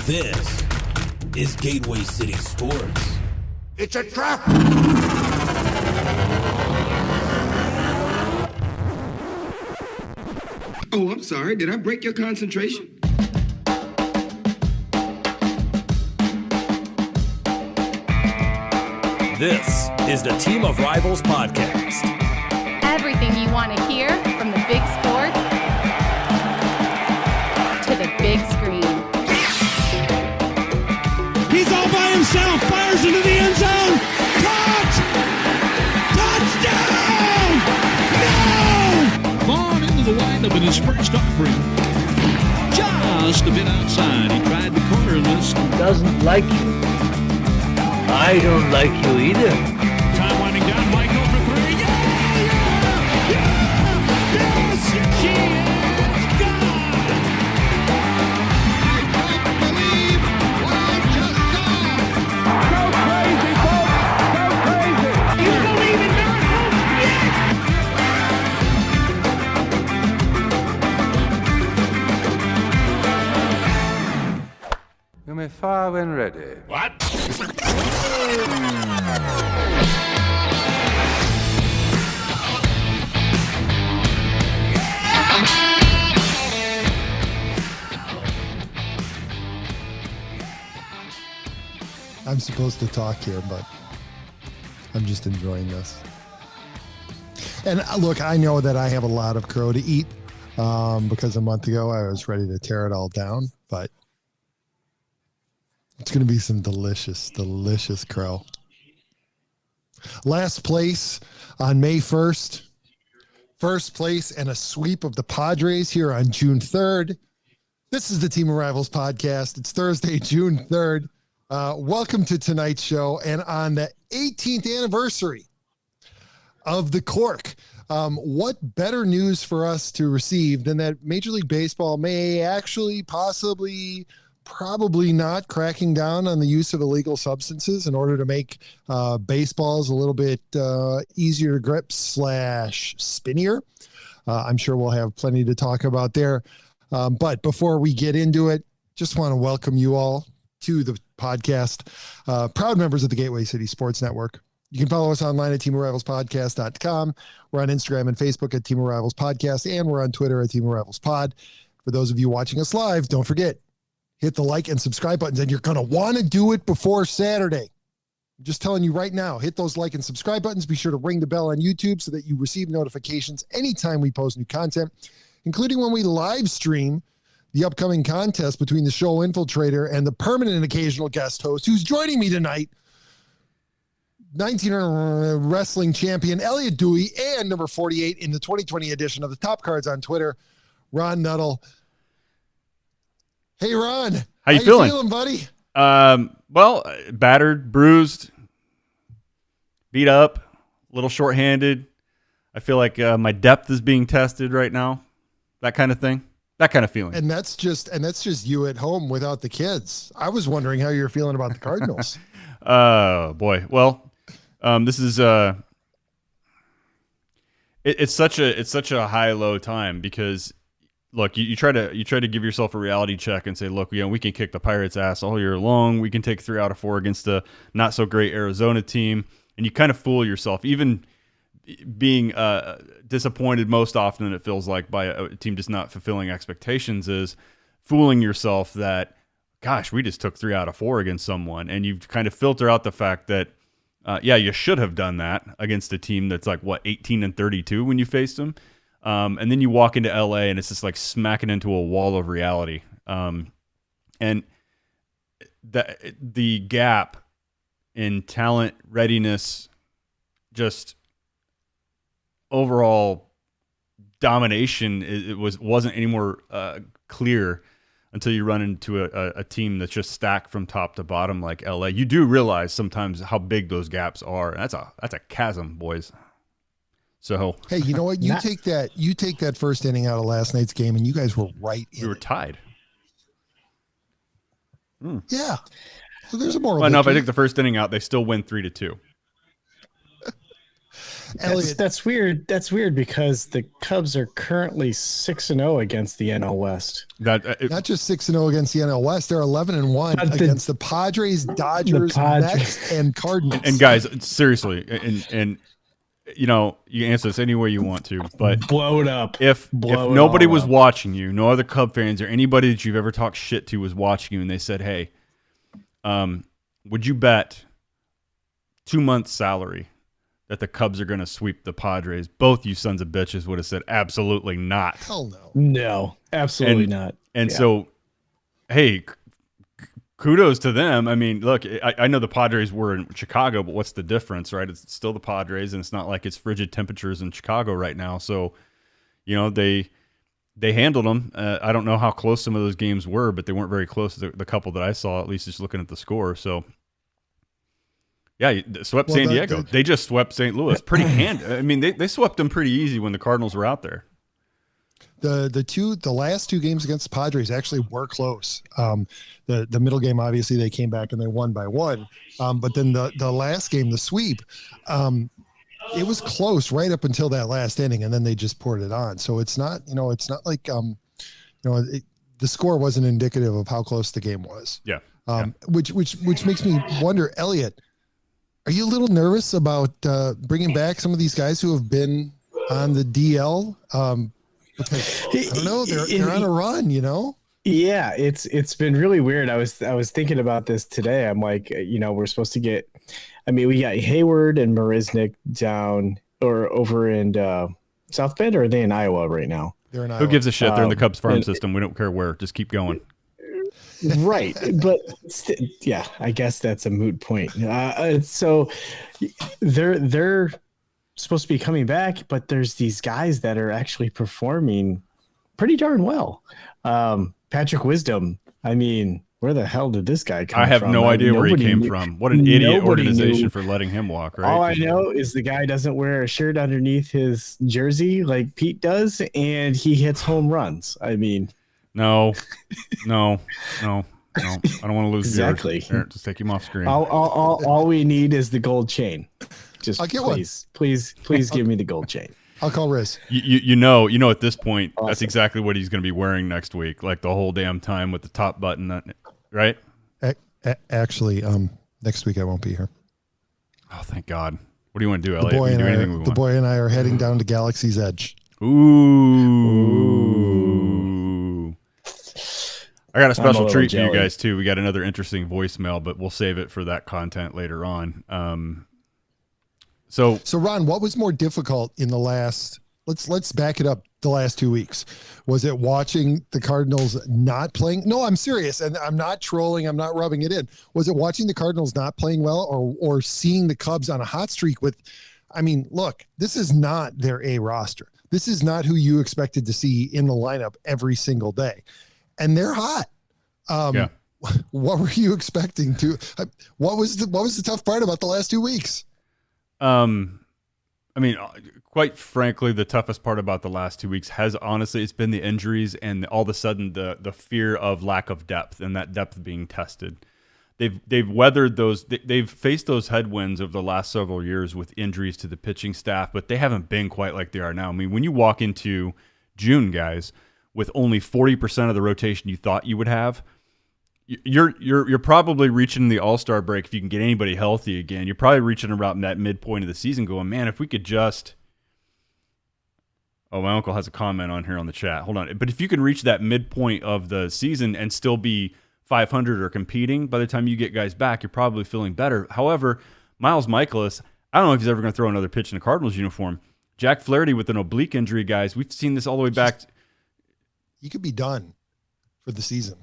This is Gateway City Sports. It's a trap! Oh, I'm sorry. Did I break your concentration? This is the Team of Rivals podcast. Everything you want to hear from the big sports to the big screen. He's all by himself, fires into the end zone. Caught! Touchdown! No! Vaughn into the windup in his first offering. Just a bit outside. He tried the corner and missed. Doesn't like you. I don't like you either. Time winding down, Michael for three. Yes! She is gone! I don't believe what I just saw. Go crazy, folks! Go crazy! You believe in miracles? Yes! You may fire when ready. What? I'm supposed to talk here, but I'm just enjoying this. And look, I know that I have a lot of crow to eat because a month ago I was ready to tear it all down, but it's going to be some delicious, delicious crow. Last place on May 1st. First place and a sweep of the Padres here on June 3rd. This is the Team of Rivals podcast. It's Thursday, June 3rd. Welcome to tonight's show. And on the 18th anniversary of the cork, what better news for us to receive than that Major League Baseball may actually probably not cracking down on the use of illegal substances in order to make baseballs a little bit easier to grip / spinnier. I'm sure we'll have plenty to talk about there. But before we get into it, just want to welcome you all to the podcast. Proud members of the Gateway City Sports Network. You can follow us online at teamofrivalspodcast.com. We're on Instagram and Facebook at Team of Rivals Podcast, and we're on Twitter at Team of Rivals Pod. For those of you watching us live, don't forget, hit the like and subscribe buttons, and you're going to want to do it before Saturday. I'm just telling you right now, hit those like and subscribe buttons. Be sure to ring the bell on YouTube so that you receive notifications anytime we post new content, including when we live stream the upcoming contest between the show infiltrator and the permanent and occasional guest host who's joining me tonight, 19 wrestling champion Elliot Dewey, and number 48 in the 2020 edition of the Top Cards on Twitter, Ron Nuttall. Hey, Ron. How you feeling, buddy? Well, battered, bruised, beat up, a little shorthanded. I feel like my depth is being tested right now. That kind of thing. That kind of feeling. And that's just you at home without the kids. I was wondering how you're feeling about the Cardinals. Oh, boy. Well, this is it's such a high-low time because look, you try to give yourself a reality check and say, look, we can kick the Pirates' ass all year long. We can take 3 out of 4 against a not so great Arizona team, and you kind of fool yourself. Even being disappointed most often, it feels like, by a team just not fulfilling expectations, is fooling yourself that, gosh, we just took 3 out of 4 against someone, and you kind of filter out the fact that, you should have done that against a team that's like 18-32 when you faced them. And then you walk into LA and it's just like smacking into a wall of reality. And the gap in talent, readiness, just overall domination, wasn't any more clear until you run into a team that's just stacked from top to bottom like LA. You do realize sometimes how big those gaps are. That's a chasm, boys. So hey, you know what? You take that first inning out of last night's game, and you guys were right in. We were tied. Yeah. So there's a moral. Well, no, if I take the first inning out, they still win 3-2. Elliot, That's weird. That's weird because the Cubs are currently 6-0 against the NL West. Not just 6-0 against the NL West, they're 11-1 against the Padres, Dodgers, Mets, and Cardinals. And guys, seriously, and you can answer this any way you want to, but blow it up. If nobody was watching you, no other Cub fans or anybody that you've ever talked shit to was watching you, and they said, "Hey, would you bet 2 months' salary that the Cubs are going to sweep the Padres?" Both you sons of bitches would have said, "Absolutely not." Hell no. No, absolutely not. And so, hey, kudos to them. I mean, look, I know the Padres were in Chicago, but what's the difference, right? It's still the Padres, and it's not like it's frigid temperatures in Chicago right now. So, they handled them. I don't know how close some of those games were, but they weren't very close. The couple that I saw, at least just looking at the score. So, yeah, swept San Diego. They just swept St. Louis. Pretty hand. I mean, they swept them pretty easy when the Cardinals were out there. The last two games against the Padres actually were close. The middle game, obviously, they came back and they won by one. But then the last game, the sweep, it was close right up until that last inning, and then they just poured it on. So it's not like the score wasn't indicative of how close the game was. Yeah. Which makes me wonder, Elliot, are you a little nervous about bringing back some of these guys who have been on the DL? Because I don't know, they're on a run, Yeah, it's been really weird. I was thinking about this today. I'm like, we're supposed to get. I mean, we got Hayward and Marisnik down or over in South Bend, or are they in Iowa right now? They're in Iowa. Who gives a shit? They're in the Cubs farm system. We don't care where. Just keep going. Right, but yeah, I guess that's a moot point. So they're supposed to be coming back, but there's these guys that are actually performing pretty darn well. Patrick Wisdom, I mean, where the hell did this guy come from? I have no idea where he came from. What an idiot organization for letting him walk, right? All I know is the guy doesn't wear a shirt underneath his jersey like Pete does, and he hits home runs. I mean, no. I don't want to lose exactly. Here, just take him off screen. All we need is the gold chain. Just I'll get please give me the gold chain. I'll call Riz. You know at this point, awesome. That's exactly what he's going to be wearing next week, like the whole damn time with the top button, right? Actually, next week I won't be here. Oh, thank God. What do you want to do, Elliot? The boy and I are heading down to Galaxy's Edge. Ooh. I got a special treat for you guys, too. We got another interesting voicemail, but we'll save it for that content later on. So Ron, what was more difficult in the last, let's back it up, the last 2 weeks? Was it watching the Cardinals not playing? No, I'm serious. And I'm not trolling. I'm not rubbing it in. Was it watching the Cardinals not playing well or seeing the Cubs on a hot streak look, this is not their A roster. This is not who you expected to see in the lineup every single day. And they're hot. Yeah. What were you expecting to, what was the tough part about the last 2 weeks? Quite frankly, the toughest part about the last 2 weeks has honestly, it's been the injuries and all of a sudden the fear of lack of depth and that depth being tested. They've weathered those. They've faced those headwinds over the last several years with injuries to the pitching staff, but they haven't been quite like they are now. I mean, when you walk into June, guys, with only 40% of the rotation you thought you would have, you're probably reaching the All-Star break if you can get anybody healthy again. You're probably reaching around that midpoint of the season going, man, if we could just... Oh, my uncle has a comment on here on the chat. Hold on. But if you can reach that midpoint of the season and still be 500 or competing, by the time you get guys back, you're probably feeling better. However, Miles Michaelis, I don't know if he's ever going to throw another pitch in a Cardinals uniform. Jack Flaherty with an oblique injury, guys. We've seen this all the way back. You could be done for the season.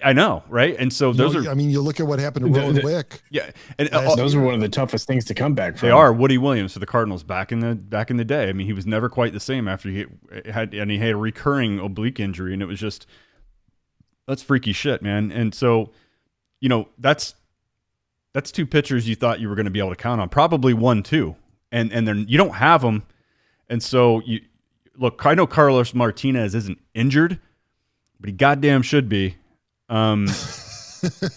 I know, right? And so those are... you look at what happened to Rowan Wick. Yeah. And those are one of the toughest things to come back from. They are. Woody Williams for the Cardinals back in the day. I mean, he was never quite the same after he had a recurring oblique injury, and it was just... That's freaky shit, man. And so, that's two pitchers you thought you were going to be able to count on. Probably 1, 2. And then you don't have them. And so, look, I know Carlos Martinez isn't injured, but he goddamn should be.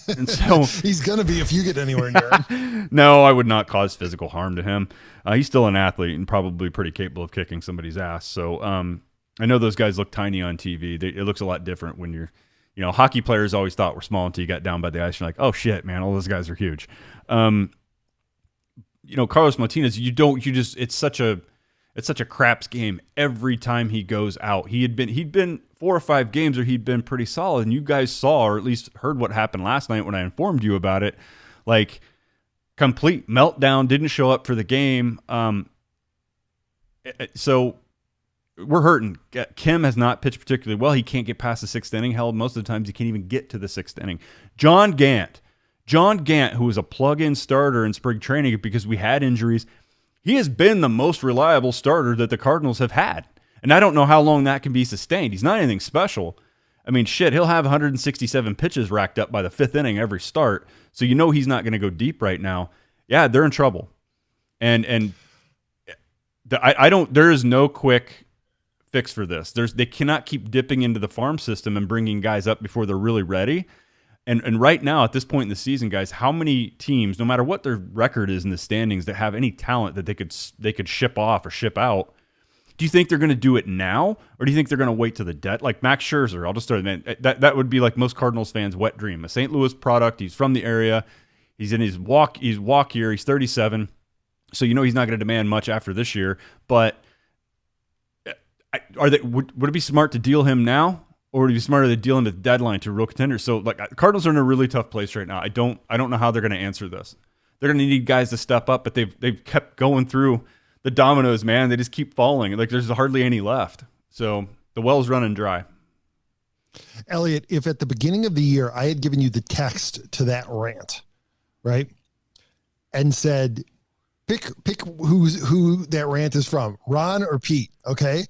And so he's going to be if you get anywhere near him. No, I would not cause physical harm to him. He's still an athlete and probably pretty capable of kicking somebody's ass. So I know those guys look tiny on TV. It looks a lot different when you're, hockey players always thought were small until you got down by the ice. You're like, oh shit, man, all those guys are huge. Carlos Martinez, it's such a craps game every time he goes out. He'd been 4 or 5 games where he'd been pretty solid, and you guys saw or at least heard what happened last night when I informed you about it. Like, complete meltdown, didn't show up for the game. So we're hurting. Kim has not pitched particularly well. He can't get past the 6th inning. Hell, most of the times he can't even get to the 6th inning. John Gant, who was a plug-in starter in spring training because we had injuries, he has been the most reliable starter that the Cardinals have had. And I don't know how long that can be sustained. He's not anything special. I mean, shit, he'll have 167 pitches racked up by the 5th inning every start. So he's not going to go deep right now. Yeah, they're in trouble. And there is no quick fix for this. They cannot keep dipping into the farm system and bringing guys up before they're really ready. And right now, at this point in the season, guys, how many teams, no matter what their record is in the standings, that have any talent that they could ship off or ship out? Do you think they're going to do it now, or do you think they're going to wait to the debt? Like Max Scherzer, I'll just start. Man, that would be like most Cardinals fans' wet dream. A St. Louis product. He's from the area. He's in his walk year. He's 37, so he's not going to demand much after this year. But would it be smart to deal him now? Or would it be smarter to deal into the deadline to real contenders? So, Cardinals are in a really tough place right now. I don't know how they're going to answer this. They're going to need guys to step up, but they've kept going through the dominoes, man. They just keep falling. There's hardly any left. So the well's running dry. Elliot, if at the beginning of the year I had given you the text to that rant, right, and said, pick who that rant is from, Ron or Pete, okay?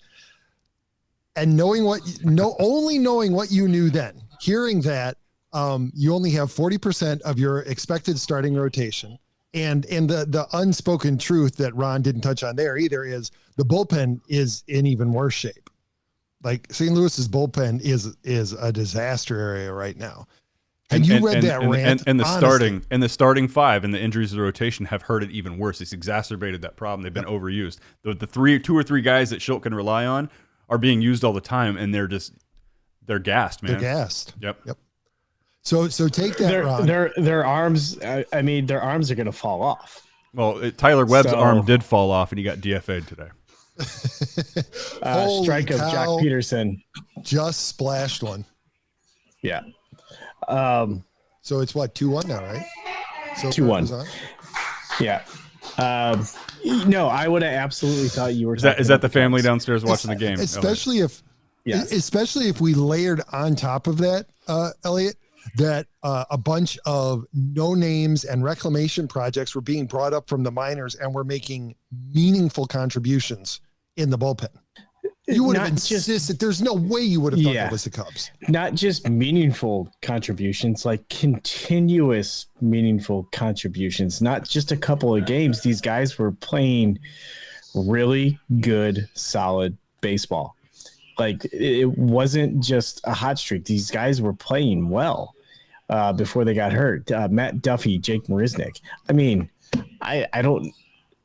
And only knowing what you knew then, hearing that you only have 40% of your expected starting rotation, and the unspoken truth that Ron didn't touch on there either is the bullpen is in even worse shape. Like St. Louis's bullpen is a disaster area right now. And you read that rant, and the starting 5 and the injuries to the rotation have hurt it even worse. It's exacerbated that problem. They've been overused. The 2 or 3 guys that Schilt can rely on are being used all the time, and they're gassed, man. They're gassed. Yep. So take that, Ron. Their arms. I mean, their arms are going to fall off. Well, Tyler Webb's arm did fall off, and he got DFA'd today. Strike of Jack Peterson. Just splashed one. Yeah. So it's what, 2-1 now, right? So 2-1. Yeah. No, I would have absolutely thought you were. Is that the family downstairs watching the game? Especially if we layered on top of that, Elliot, that a bunch of no names and reclamation projects were being brought up from the minors and were making meaningful contributions in the bullpen. You would have insisted. There's no way you would have thought that was the Cubs. Not just meaningful contributions, like continuous meaningful contributions, not just a couple of games. These guys were playing really good, solid baseball. Like, it wasn't just a hot streak. These guys were playing well before they got hurt. Matt Duffy, Jake Marisnick. I mean,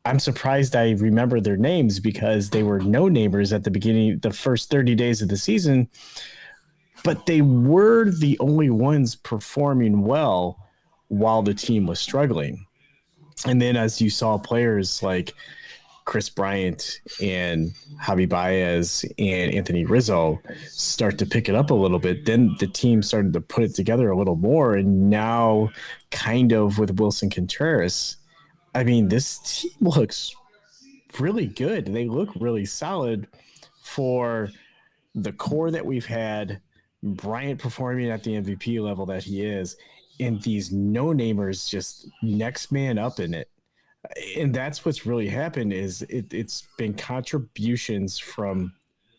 I'm surprised I remember their names because they were no-namers at the beginning, the first 30 days of the season, but they were the only ones performing well while the team was struggling. And then as you saw players like Chris Bryant and Javi Baez and Anthony Rizzo start to pick it up a little bit, then the team started to put it together a little more. And now kind of with Wilson Contreras, I mean, this team looks really good. They look really solid for the core that we've had, Bryant performing at the MVP level that he is, and these no-namers just next man up in it. And that's what's really happened is it's been contributions from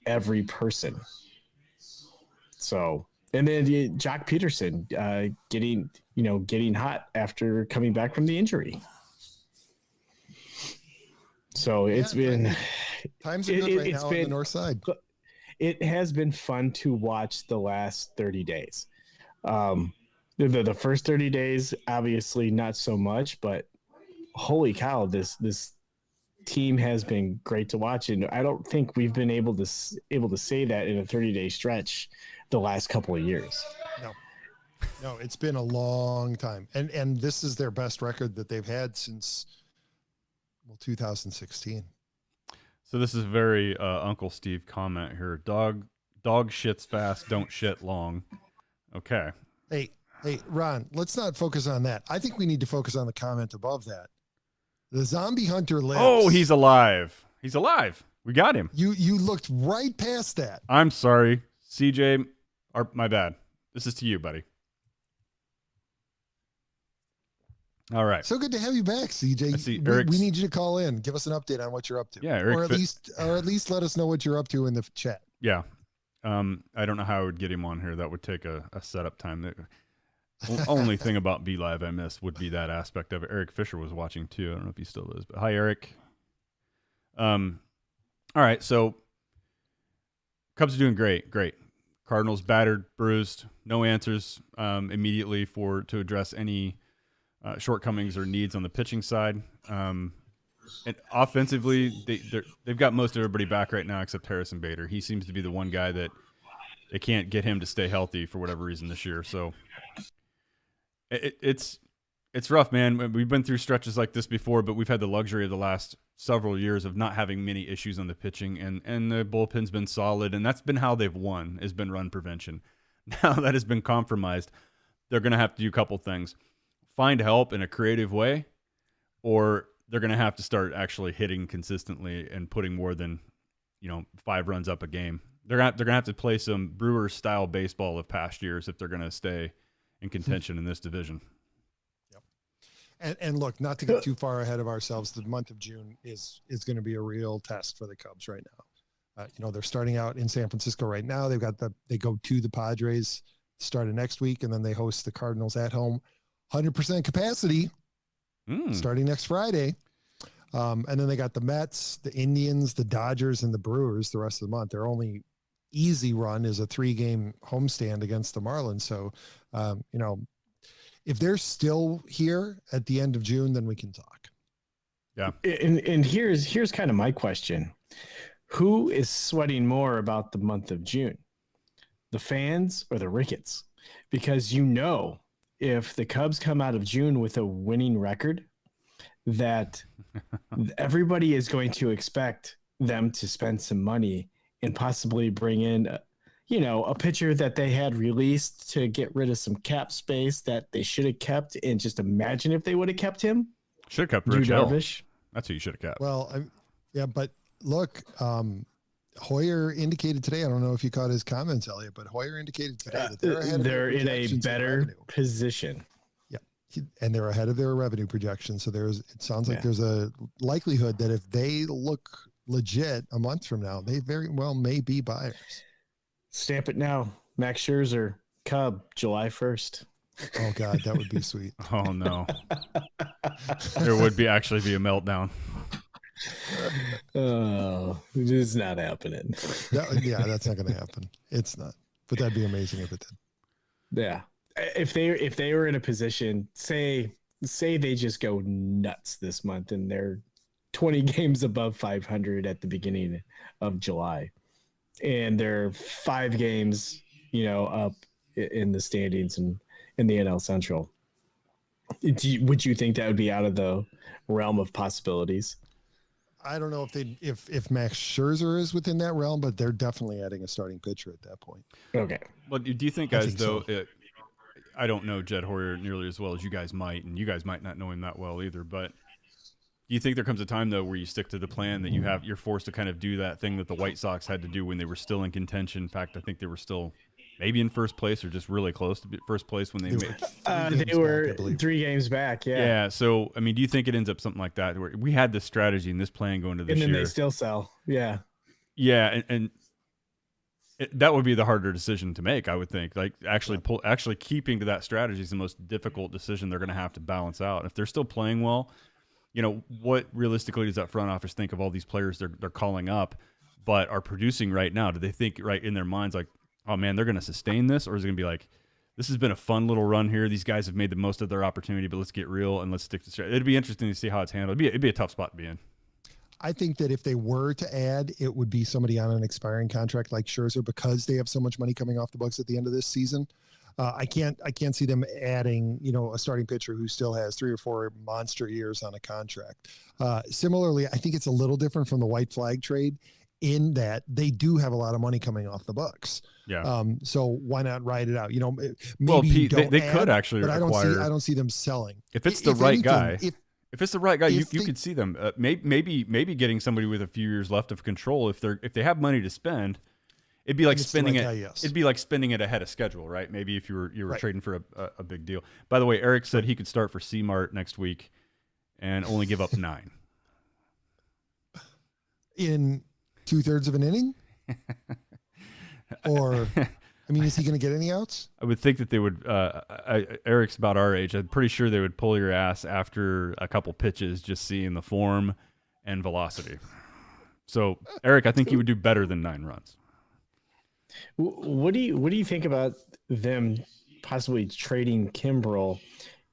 every person. So, and then Jock Peterson getting hot after coming back from the injury. So it's been times are good right now on the north side. It has been fun to watch the last 30 days. The first 30 days, obviously not so much, but holy cow, this team has been great to watch, and I don't think we've been able to say that in a 30-day stretch the last couple of years. No, it's been a long time, and this is their best record that they've had since 2016. So this is very Uncle Steve comment here. Dog shits fast, don't shit long. Okay. Hey, Ron, let's not focus on that. I think we need to focus on the comment above that. The zombie hunter lives. Oh, he's alive. He's alive. We got him. You looked right past that. I'm sorry, CJ. My bad. This is to you, buddy. All right. So good to have you back, CJ. I see we need you to call in. Give us an update on what you're up to. Yeah, Eric or at least let us know what you're up to in the chat. Yeah. I don't know how I would get him on here. That would take a setup time. The only thing about B Live I missed would be that aspect of it. Eric Fisher was watching too. I don't know if he still is, but hi, Eric. All right. So Cubs are doing great. Cardinals battered, bruised, no answers immediately to address any shortcomings or needs on the pitching side. And offensively, they've got most everybody back right now except Harrison Bader. He seems to be the one guy that they can't get him to stay healthy for whatever reason this year. So it's rough, man. We've been through stretches like this before, but we've had the luxury of the last several years of not having many issues on the pitching, and the bullpen's been solid, and that's been how they've won, has been run prevention. Now that has been compromised, they're going to have to do a couple things. Find help in a creative way, or they're going to have to start actually hitting consistently and putting more than 5 runs up a game. They're going to have to play some Brewers style baseball of past years if they're going to stay in contention in this division. Yep. And look, not to get too far ahead of ourselves, the month of June is going to be a real test for the Cubs right now. They're starting out in San Francisco right now. They go to the Padres starting next week, and then they host the Cardinals at home, 100% capacity starting next Friday. And then they got the Mets, the Indians, the Dodgers, and the Brewers the rest of the month. Their only easy run is a 3-game homestand against the Marlins. So, if they're still here at the end of June, then we can talk. Yeah. And here's kind of my question. Who is sweating more about the month of June? The fans or the Ricketts? Because if the Cubs come out of June with a winning record, that everybody is going to expect them to spend some money and possibly bring in a pitcher that they had released to get rid of some cap space that they should have kept. And just imagine if they would have kept him. Should have kept Rich Hill. Darvish. That's who you should have kept. Well, but look, Hoyer indicated today, I don't know if you caught his comments, Elliot, but Hoyer indicated today that they're in a better position. Yeah. And they're ahead of their revenue projections. So it sounds like there's a likelihood that if they look legit a month from now, they very well may be buyers. Stamp it now. Max Scherzer, Cub, July 1st. Oh God, that would be sweet. Oh no. There would actually be a meltdown. Oh, it's not happening. That's not going to happen. It's not. But that'd be amazing if it did. Yeah. If they were in a position, say they just go nuts this month and they're 20 games above 500 at the beginning of July, and they're 5 games, up in the standings and in the NL Central. Would you think that would be out of the realm of possibilities? I don't know if Max Scherzer is within that realm, but they're definitely adding a starting pitcher at that point. Okay. Well, do you think, guys, though, I don't know Jed Hoyer nearly as well as you guys might, and you guys might not know him that well either, but do you think there comes a time, though, where you stick to the plan that you're forced to kind of do that thing that the White Sox had to do when they were still in contention? In fact, I think they were still maybe in first place or just really close to first place when they were 3 games back. Yeah. Yeah. So, I mean, do you think it ends up something like that where we had this strategy and this plan going to this year? And then they still sell. Yeah. Yeah. And that would be the harder decision to make, I would think. Like actually keeping to that strategy is the most difficult decision they're going to have to balance out. If they're still playing well, what realistically does that front office think of all these players they're calling up but are producing right now? Do they think right in their minds like, oh man, they're going to sustain this? Or is it going to be like, this has been a fun little run here. These guys have made the most of their opportunity, but let's get real and let's stick to straight. It'd be interesting to see how it's handled. It'd be a tough spot to be in. I think that if they were to add, it would be somebody on an expiring contract like Scherzer because they have so much money coming off the books at the end of this season. I can't see them adding, a starting pitcher who still has 3 or 4 monster years on a contract. Similarly, I think it's a little different from the white flag trade in that they do have a lot of money coming off the books. Yeah. So why not ride it out? Maybe Pete, they could actually but acquire. I don't see them selling. If it's the right guy. If it's the right guy, you could see them maybe getting somebody with a few years left of control. If they have money to spend, it'd be like spending it. Yes. It'd be like spending it ahead of schedule, right? Maybe if you were trading for a big deal. By the way, Eric said he could start for C-Mart next week and only give up 9 in 2/3 of an inning. Or, is he going to get any outs? I would think that they would. Eric's about our age. I'm pretty sure they would pull your ass after a couple pitches, just seeing the form and velocity. So, Eric, I think you would do better than 9 runs. What do you think about them possibly trading Kimbrel,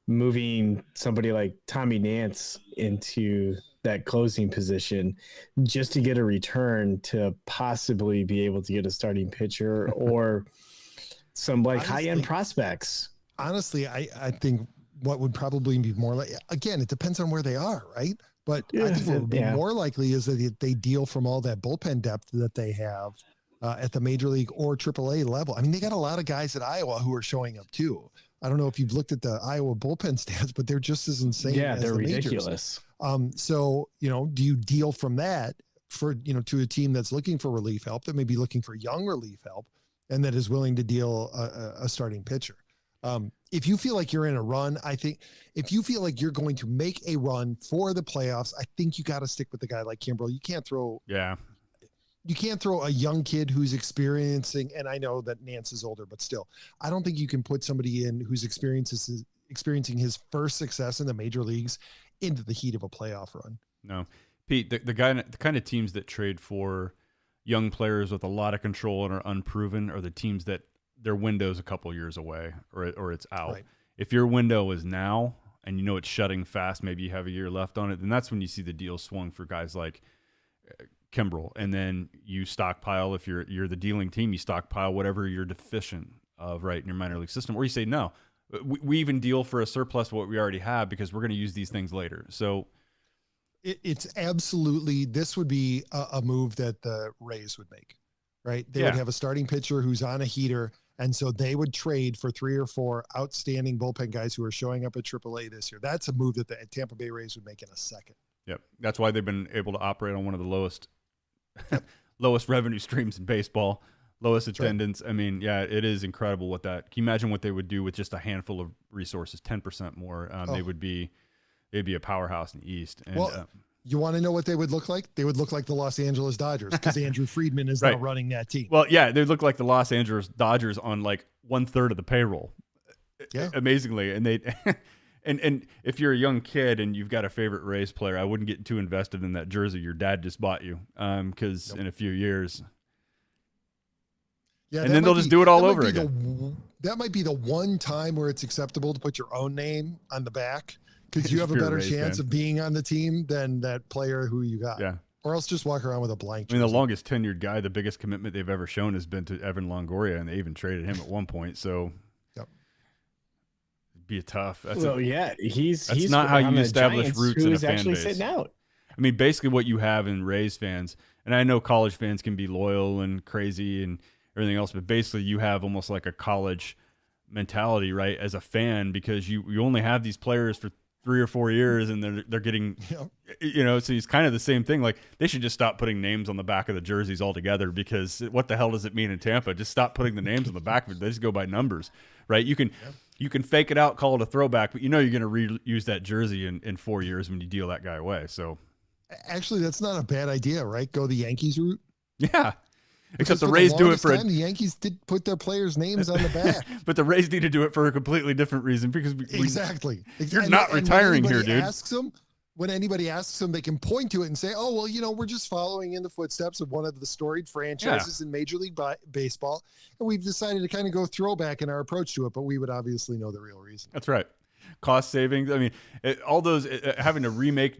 moving somebody like Tommy Nance into that closing position just to get a return to possibly be able to get a starting pitcher or some high-end prospects? Honestly, I think what would probably be more like, again, it depends on where they are, right? But I think what would be more likely is that they deal from all that bullpen depth that they have at the major league or AAA level. They got a lot of guys at Iowa who are showing up too. I don't know if you've looked at the Iowa bullpen stats, but they're just as insane. Yeah, as they're the ridiculous. Majors. So, do you deal from that for, to a team that's looking for relief help, that may be looking for young relief help, and that is willing to deal a starting pitcher? If you feel like you're in a run, I think if you feel like you're going to make a run for the playoffs, I think you got to stick with a guy like Kimbrel. You can't throw a young kid who's experiencing, and I know that Nance is older, but still, I don't think you can put somebody in who's experiencing his first success in the major leagues into the heat of a playoff run. No, Pete, the kind of teams that trade for young players with a lot of control and are unproven are the teams that their window's a couple years away or it's out. Right. If your window is now and it's shutting fast, maybe you have a year left on it, then that's when you see the deal swung for guys like Kimbrel. And then you stockpile, if you're the dealing team, you stockpile whatever you're deficient of in your minor league system, or you say, no, we even deal for a surplus of what we already have because we're going to use these things later. So it's absolutely, this would be a move that the Rays would make, right? They would have a starting pitcher who's on a heater. And so they would trade for 3 or 4 outstanding bullpen guys who are showing up at AAA this year. That's a move that the Tampa Bay Rays would make in a second. Yep. That's why they've been able to operate on one of the lowest revenue streams in baseball, lowest attendance. Right. It is incredible what that. Can you imagine what they would do with just a handful of resources, 10% more? They'd be a powerhouse in the East. And, you want to know what they would look like? They would look like the Los Angeles Dodgers because Andrew Friedman is now running that team. Well, yeah, they look like the Los Angeles Dodgers on 1/3 of the payroll. Yeah. Amazingly. And they and if you're a young kid and you've got a favorite Rays player, I wouldn't get too invested in that jersey your dad just bought you because in a few years. Yeah, and then they'll just do it all over again. That might be the one time where it's acceptable to put your own name on the back. Because you have a better chance of being on the team than that player who you got. Yeah. Or else just walk around with a blank jersey. The longest tenured guy, the biggest commitment they've ever shown has been to Evan Longoria, and they even traded him at one point. So it'd be tough. That's not how you establish roots in a fan base. Sitting out. Basically what you have in Rays fans, and I know college fans can be loyal and crazy and everything else, but basically you have almost like a college mentality, right, as a fan, because you only have these players for 3 or 4 years and they're getting, so it's kind of the same thing. Like they should just stop putting names on the back of the jerseys altogether, because what the hell does it mean in Tampa? Just stop putting the names on the back of it. They just go by numbers, right? You can fake it out, call it a throwback, but you're going to reuse that jersey in 4 years when you deal that guy away. So actually that's not a bad idea, right? Go the Yankees route. Yeah. Except the Rays do it for the Yankees did put their players' names on the back, but the Rays need to do it for a completely different reason, because exactly. You're not retiring here, dude. Asks them, when anybody asks them, they can point to it and say, oh, well, we're just following in the footsteps of one of the storied franchises in Major League Baseball. And we've decided to kind of go throwback in our approach to it, but we would obviously know the real reason. That's right. Cost savings. I mean, all those having to remake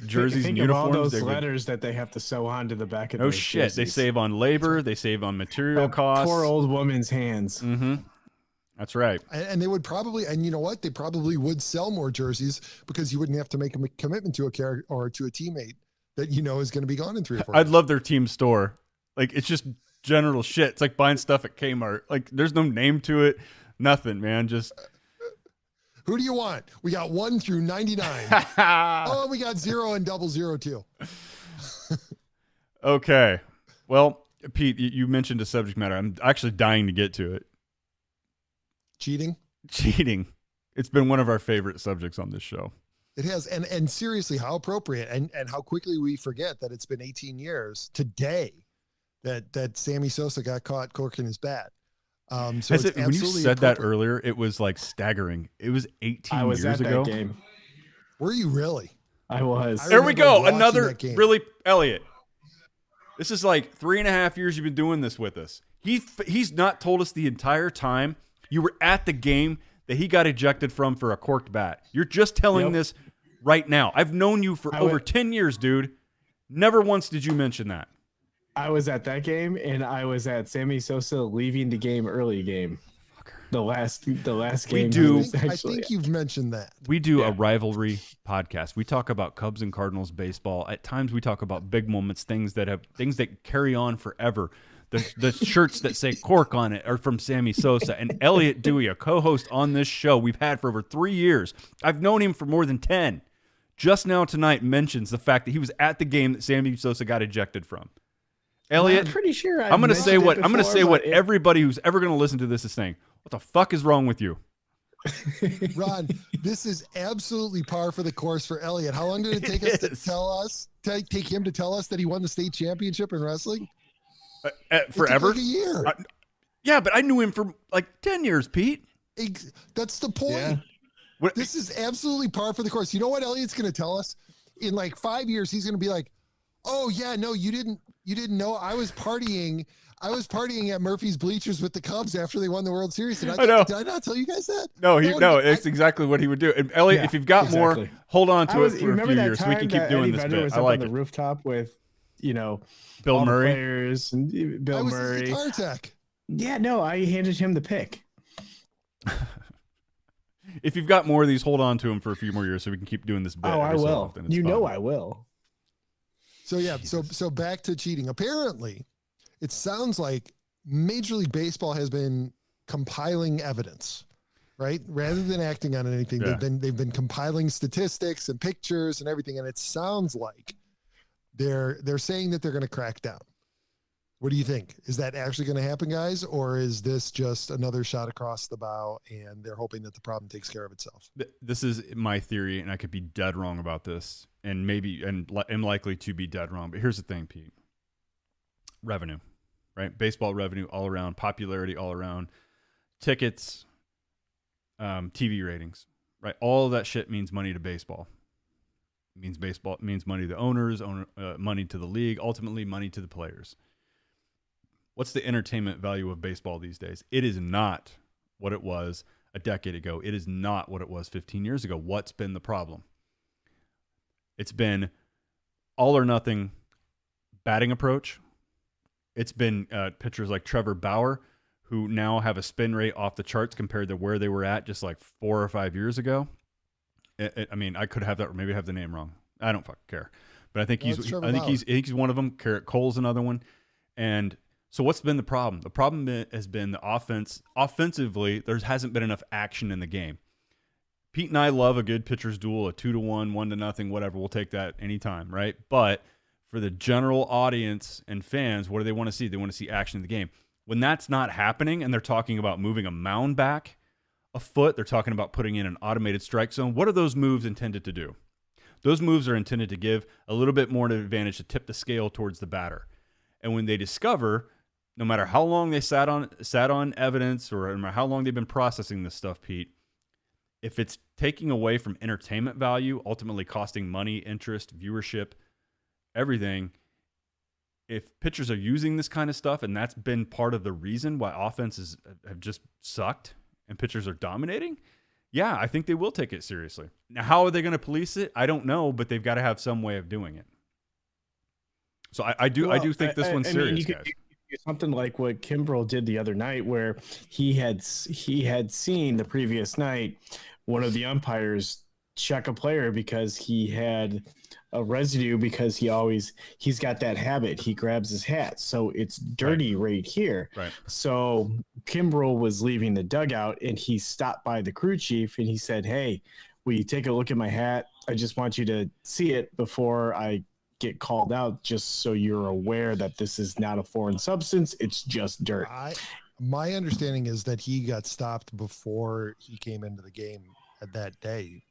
jerseys and uniforms. All those letters that they have to sew onto the back of no those shit. jerseys. They save on labor. They save on material costs. Poor old woman's hands. Mm-hmm. That's right. And they would probably, and you know what? They probably would sell more jerseys because you wouldn't have to make a commitment to a character or to a teammate that is going to be gone in 3 or 4 I'd years. love their team store. Like, it's just general shit. It's like buying stuff at Kmart. Like, there's no name to it. Nothing, man. Just... Who do you want? We got 1 through 99. Oh, we got 0 and 000 too. Okay. Well, Pete, you mentioned a subject matter. I'm actually dying to get to it. Cheating. It's been one of our favorite subjects on this show. It has. And seriously, how appropriate and how quickly we forget that it's been 18 years today that Sammy Sosa got caught corking his bat. So when you said that earlier, it was like staggering. It was 18 I was years at ago. that game. Were you really? I was. There we go. Another really, Elliot. This is like 3.5 years you've been doing this with us. He's not told us the entire time. You were at the game that he got ejected from for a corked bat. You're just telling this right now. I've known you for over 10 years, dude. Never once did you mention that. I was at that game, and I was at Sammy Sosa leaving the game early game. The last game. I think you've mentioned that. We do a rivalry podcast. We talk about Cubs and Cardinals baseball. At times we talk about big moments, things that carry on forever. The shirts that say cork on it are from Sammy Sosa. And Elliot Dewey, a co-host on this show we've had for over 3 years. I've known him for more than 10. Just now tonight mentions the fact that he was at the game that Sammy Sosa got ejected from. Elliot, I'm pretty sure I'm going to say what everybody who's ever going to listen to this is saying. What the fuck is wrong with you? Ron, this is absolutely par for the course for Elliot. How long did it take take him to tell us that he won the state championship in wrestling? Forever? Like a year. Yeah, but I knew him for like 10 years, Pete. That's the point. Yeah. This is absolutely par for the course. You know what Elliot's going to tell us? In like 5 years, he's going to be like, oh yeah, no, you didn't know I was partying at Murphy's Bleachers with the Cubs after they won the World Series. Did I not tell you guys that? No, it's exactly what he would do. And Elliot, if you've got more, hold on to it for a few years so we can keep doing this bit. Was I up like on the rooftop with, Bill all Murray. the players and Bill Murray. His guitar tech. Yeah, no, I handed him the pick. If you've got more of these, hold on to them for a few more years so we can keep doing this bit. Oh, I will. Often. It's fun. I will. So yeah, so back to cheating. Apparently, it sounds like Major League Baseball has been compiling evidence, right? Rather than acting on anything, they've been compiling statistics and pictures and everything, and it sounds like they're saying that they're going to crack down. What do you think? Is that actually going to happen, guys, or is this just another shot across the bow and they're hoping that the problem takes care of itself? This is my theory, and I could be dead wrong about this, and am likely to be dead wrong. But here's the thing, Pete. Revenue, right? Baseball revenue all around, popularity all around, tickets, TV ratings, right? All of that shit means money to baseball. It means money to the owners, money to the league, ultimately money to the players. What's the entertainment value of baseball these days? It is not what it was a decade ago. It is not what it was 15 years ago. What's been the problem? It's been all or nothing batting approach. It's been pitchers like Trevor Bauer, who now have a spin rate off the charts compared to where they were at just like 4 or 5 years ago. I could have that, or maybe I have the name wrong. I don't fucking care. But I think he's one of them. Garrett Cole's another one. And so what's been the problem? The problem has been the offense. Offensively, there hasn't been enough action in the game. Pete and I love a good pitcher's duel, a 2-1, 1-0, whatever. We'll take that anytime, right? But for the general audience and fans, what do they want to see? They want to see action in the game. When that's not happening and they're talking about moving a mound back a foot, they're talking about putting in an automated strike zone. What are those moves intended to do? Those moves are intended to give a little bit more of an advantage to tip the scale towards the batter. And when they discover, no matter how long they sat on evidence or no matter how long they've been processing this stuff, Pete, if it's taking away from entertainment value, ultimately costing money, interest, viewership, everything, if pitchers are using this kind of stuff, and that's been part of the reason why offenses have just sucked and pitchers are dominating, yeah, I think they will take it seriously. Now, how are they going to police it? I don't know, but they've got to have some way of doing it. So I do think this one's serious, you guys. could do something like what Kimbrel did the other night, where he had seen the previous night one of the umpires check a player because he had a residue, because he's got that habit. He grabs his hat, so it's dirty right here. Right. So Kimbrel was leaving the dugout, and he stopped by the crew chief, and he said, "Hey, will you take a look at my hat? I just want you to see it before I get called out, just so you're aware that this is not a foreign substance. It's just dirt." My understanding is that he got stopped before he came into the game that day.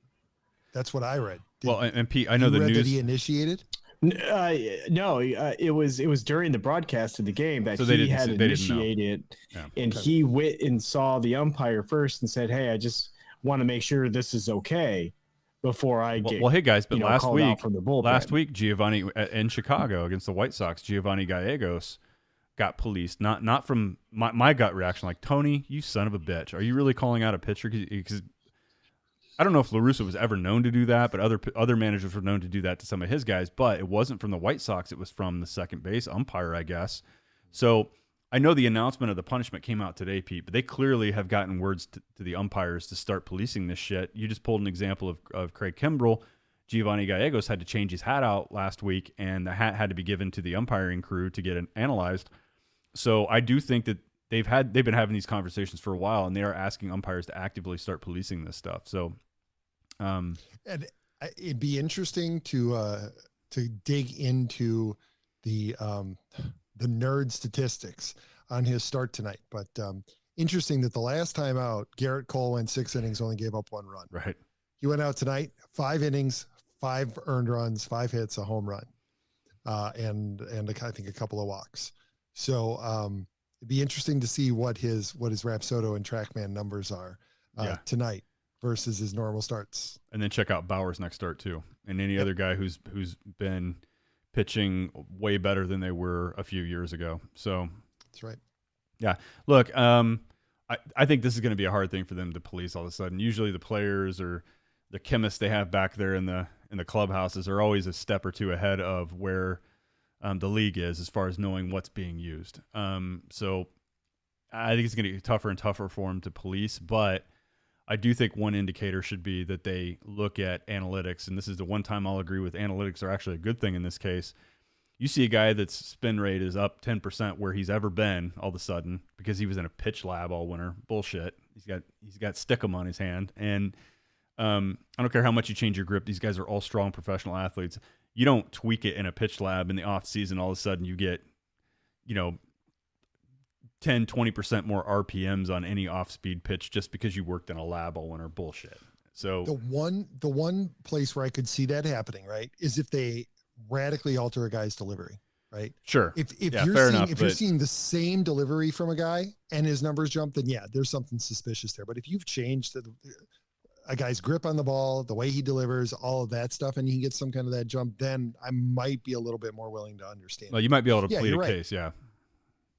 That's what I read. And Pete, I know the news that he initiated. No, it was during the broadcast of the game that he had initiated, and he went and saw the umpire first and said, "Hey, I just want to make sure this is okay before I get." Well, hey guys, but last week, Giovanni in Chicago against the White Sox, Giovanni Gallegos got policed. Not from my gut reaction, like, Tony, you son of a bitch, are you really calling out a pitcher? Because I don't know if La Russa was ever known to do that, but other managers were known to do that to some of his guys. But it wasn't from the White Sox; it was from the second base umpire, I guess. So I know the announcement of the punishment came out today, Pete, but they clearly have gotten words to the umpires to start policing this shit. You just pulled an example of Craig Kimbrel. Giovanni Gallegos had to change his hat out last week, and the hat had to be given to the umpiring crew to get it analyzed. So I do think that they've been having these conversations for a while, and they are asking umpires to actively start policing this stuff. So, and it'd be interesting to dig into the nerd statistics on his start tonight. But interesting that the last time out, Garrett Cole went 6 innings, only gave up 1 run. Right. He went out tonight, 5 innings, 5 earned runs, 5 hits, a home run, and I think a couple of walks. So it'd be interesting to see what his Rapsodo and TrackMan numbers are tonight versus his normal starts. And then check out Bauer's next start too, and any other guy who's been pitching way better than they were a few years ago. So that's right. Yeah. Look, I think this is going to be a hard thing for them to police all of a sudden. Usually the players or the chemists they have back there in the clubhouses are always a step or two ahead of where the league is as far as knowing what's being used. So I think it's going to get tougher and tougher for them to police, but I do think one indicator should be that they look at analytics, and this is the one time I'll agree with analytics are actually a good thing in this case. You see a guy that's spin rate is up 10% where he's ever been all of a sudden because he was in a pitch lab all winter. Bullshit. He's got stickum on his hand, and I don't care how much you change your grip. These guys are all strong professional athletes. You don't tweak it in a pitch lab in the off season. All of a sudden you get, 10, 20% more RPMs on any off-speed pitch just because you worked in a lab all winter. Bullshit. So the one place where I could see that happening, right, is if they radically alter a guy's delivery, right? Sure. If you're seeing the same delivery from a guy and his numbers jump, then yeah, there's something suspicious there. But if you've changed a guy's grip on the ball, the way he delivers, all of that stuff, and he gets some kind of that jump, then I might be a little bit more willing to understand. Well, you might be able to plead a case. Yeah.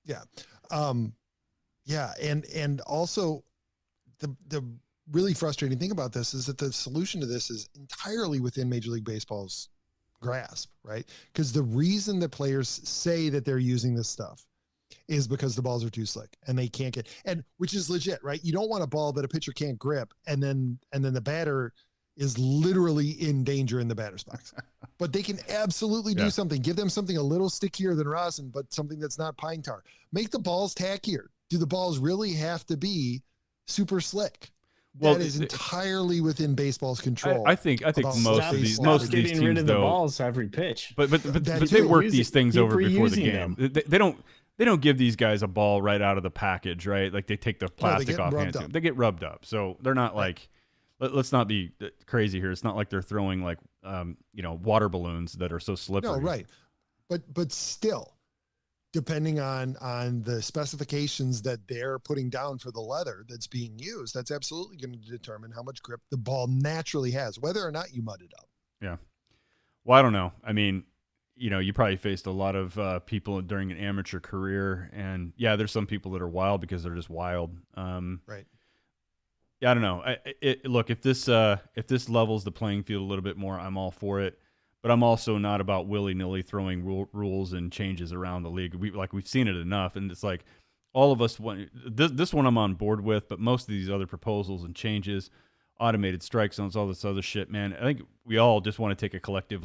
Yeah. And also the really frustrating thing about this is that the solution to this is entirely within Major League Baseball's grasp, right? Because the reason that players say that they're using this stuff is because the balls are too slick and they can't get, and which is legit, right? You don't want a ball that a pitcher can't grip and then the batter is literally in danger in the batter's box. But they can absolutely do something. Give them something a little stickier than rosin, but something that's not pine tar. Make the balls tackier. Do the balls really have to be super slick? Well, that is entirely within baseball's control. I think most of these getting rid teams, of the balls every pitch. But they work these things over before the game. They don't give these guys a ball right out of the package, right? Like they take the plastic off hands. They get rubbed up. So they're not like, let's not be crazy here. It's not like they're throwing like water balloons that are so slippery. No, right. But still, depending on the specifications that they're putting down for the leather that's being used, that's absolutely going to determine how much grip the ball naturally has, whether or not you mud it up. Yeah. Well, I don't know. I mean, you probably faced a lot of people during an amateur career, and yeah, there's some people that are wild because they're just wild. Right. Yeah, I don't know. Look, if this levels the playing field a little bit more, I'm all for it. But I'm also not about willy-nilly throwing rules and changes around the league. We've seen it enough, and it's like all of us want this one I'm on board with, but most of these other proposals and changes, automated strike zones, all this other shit, man. I think we all just want to take a collective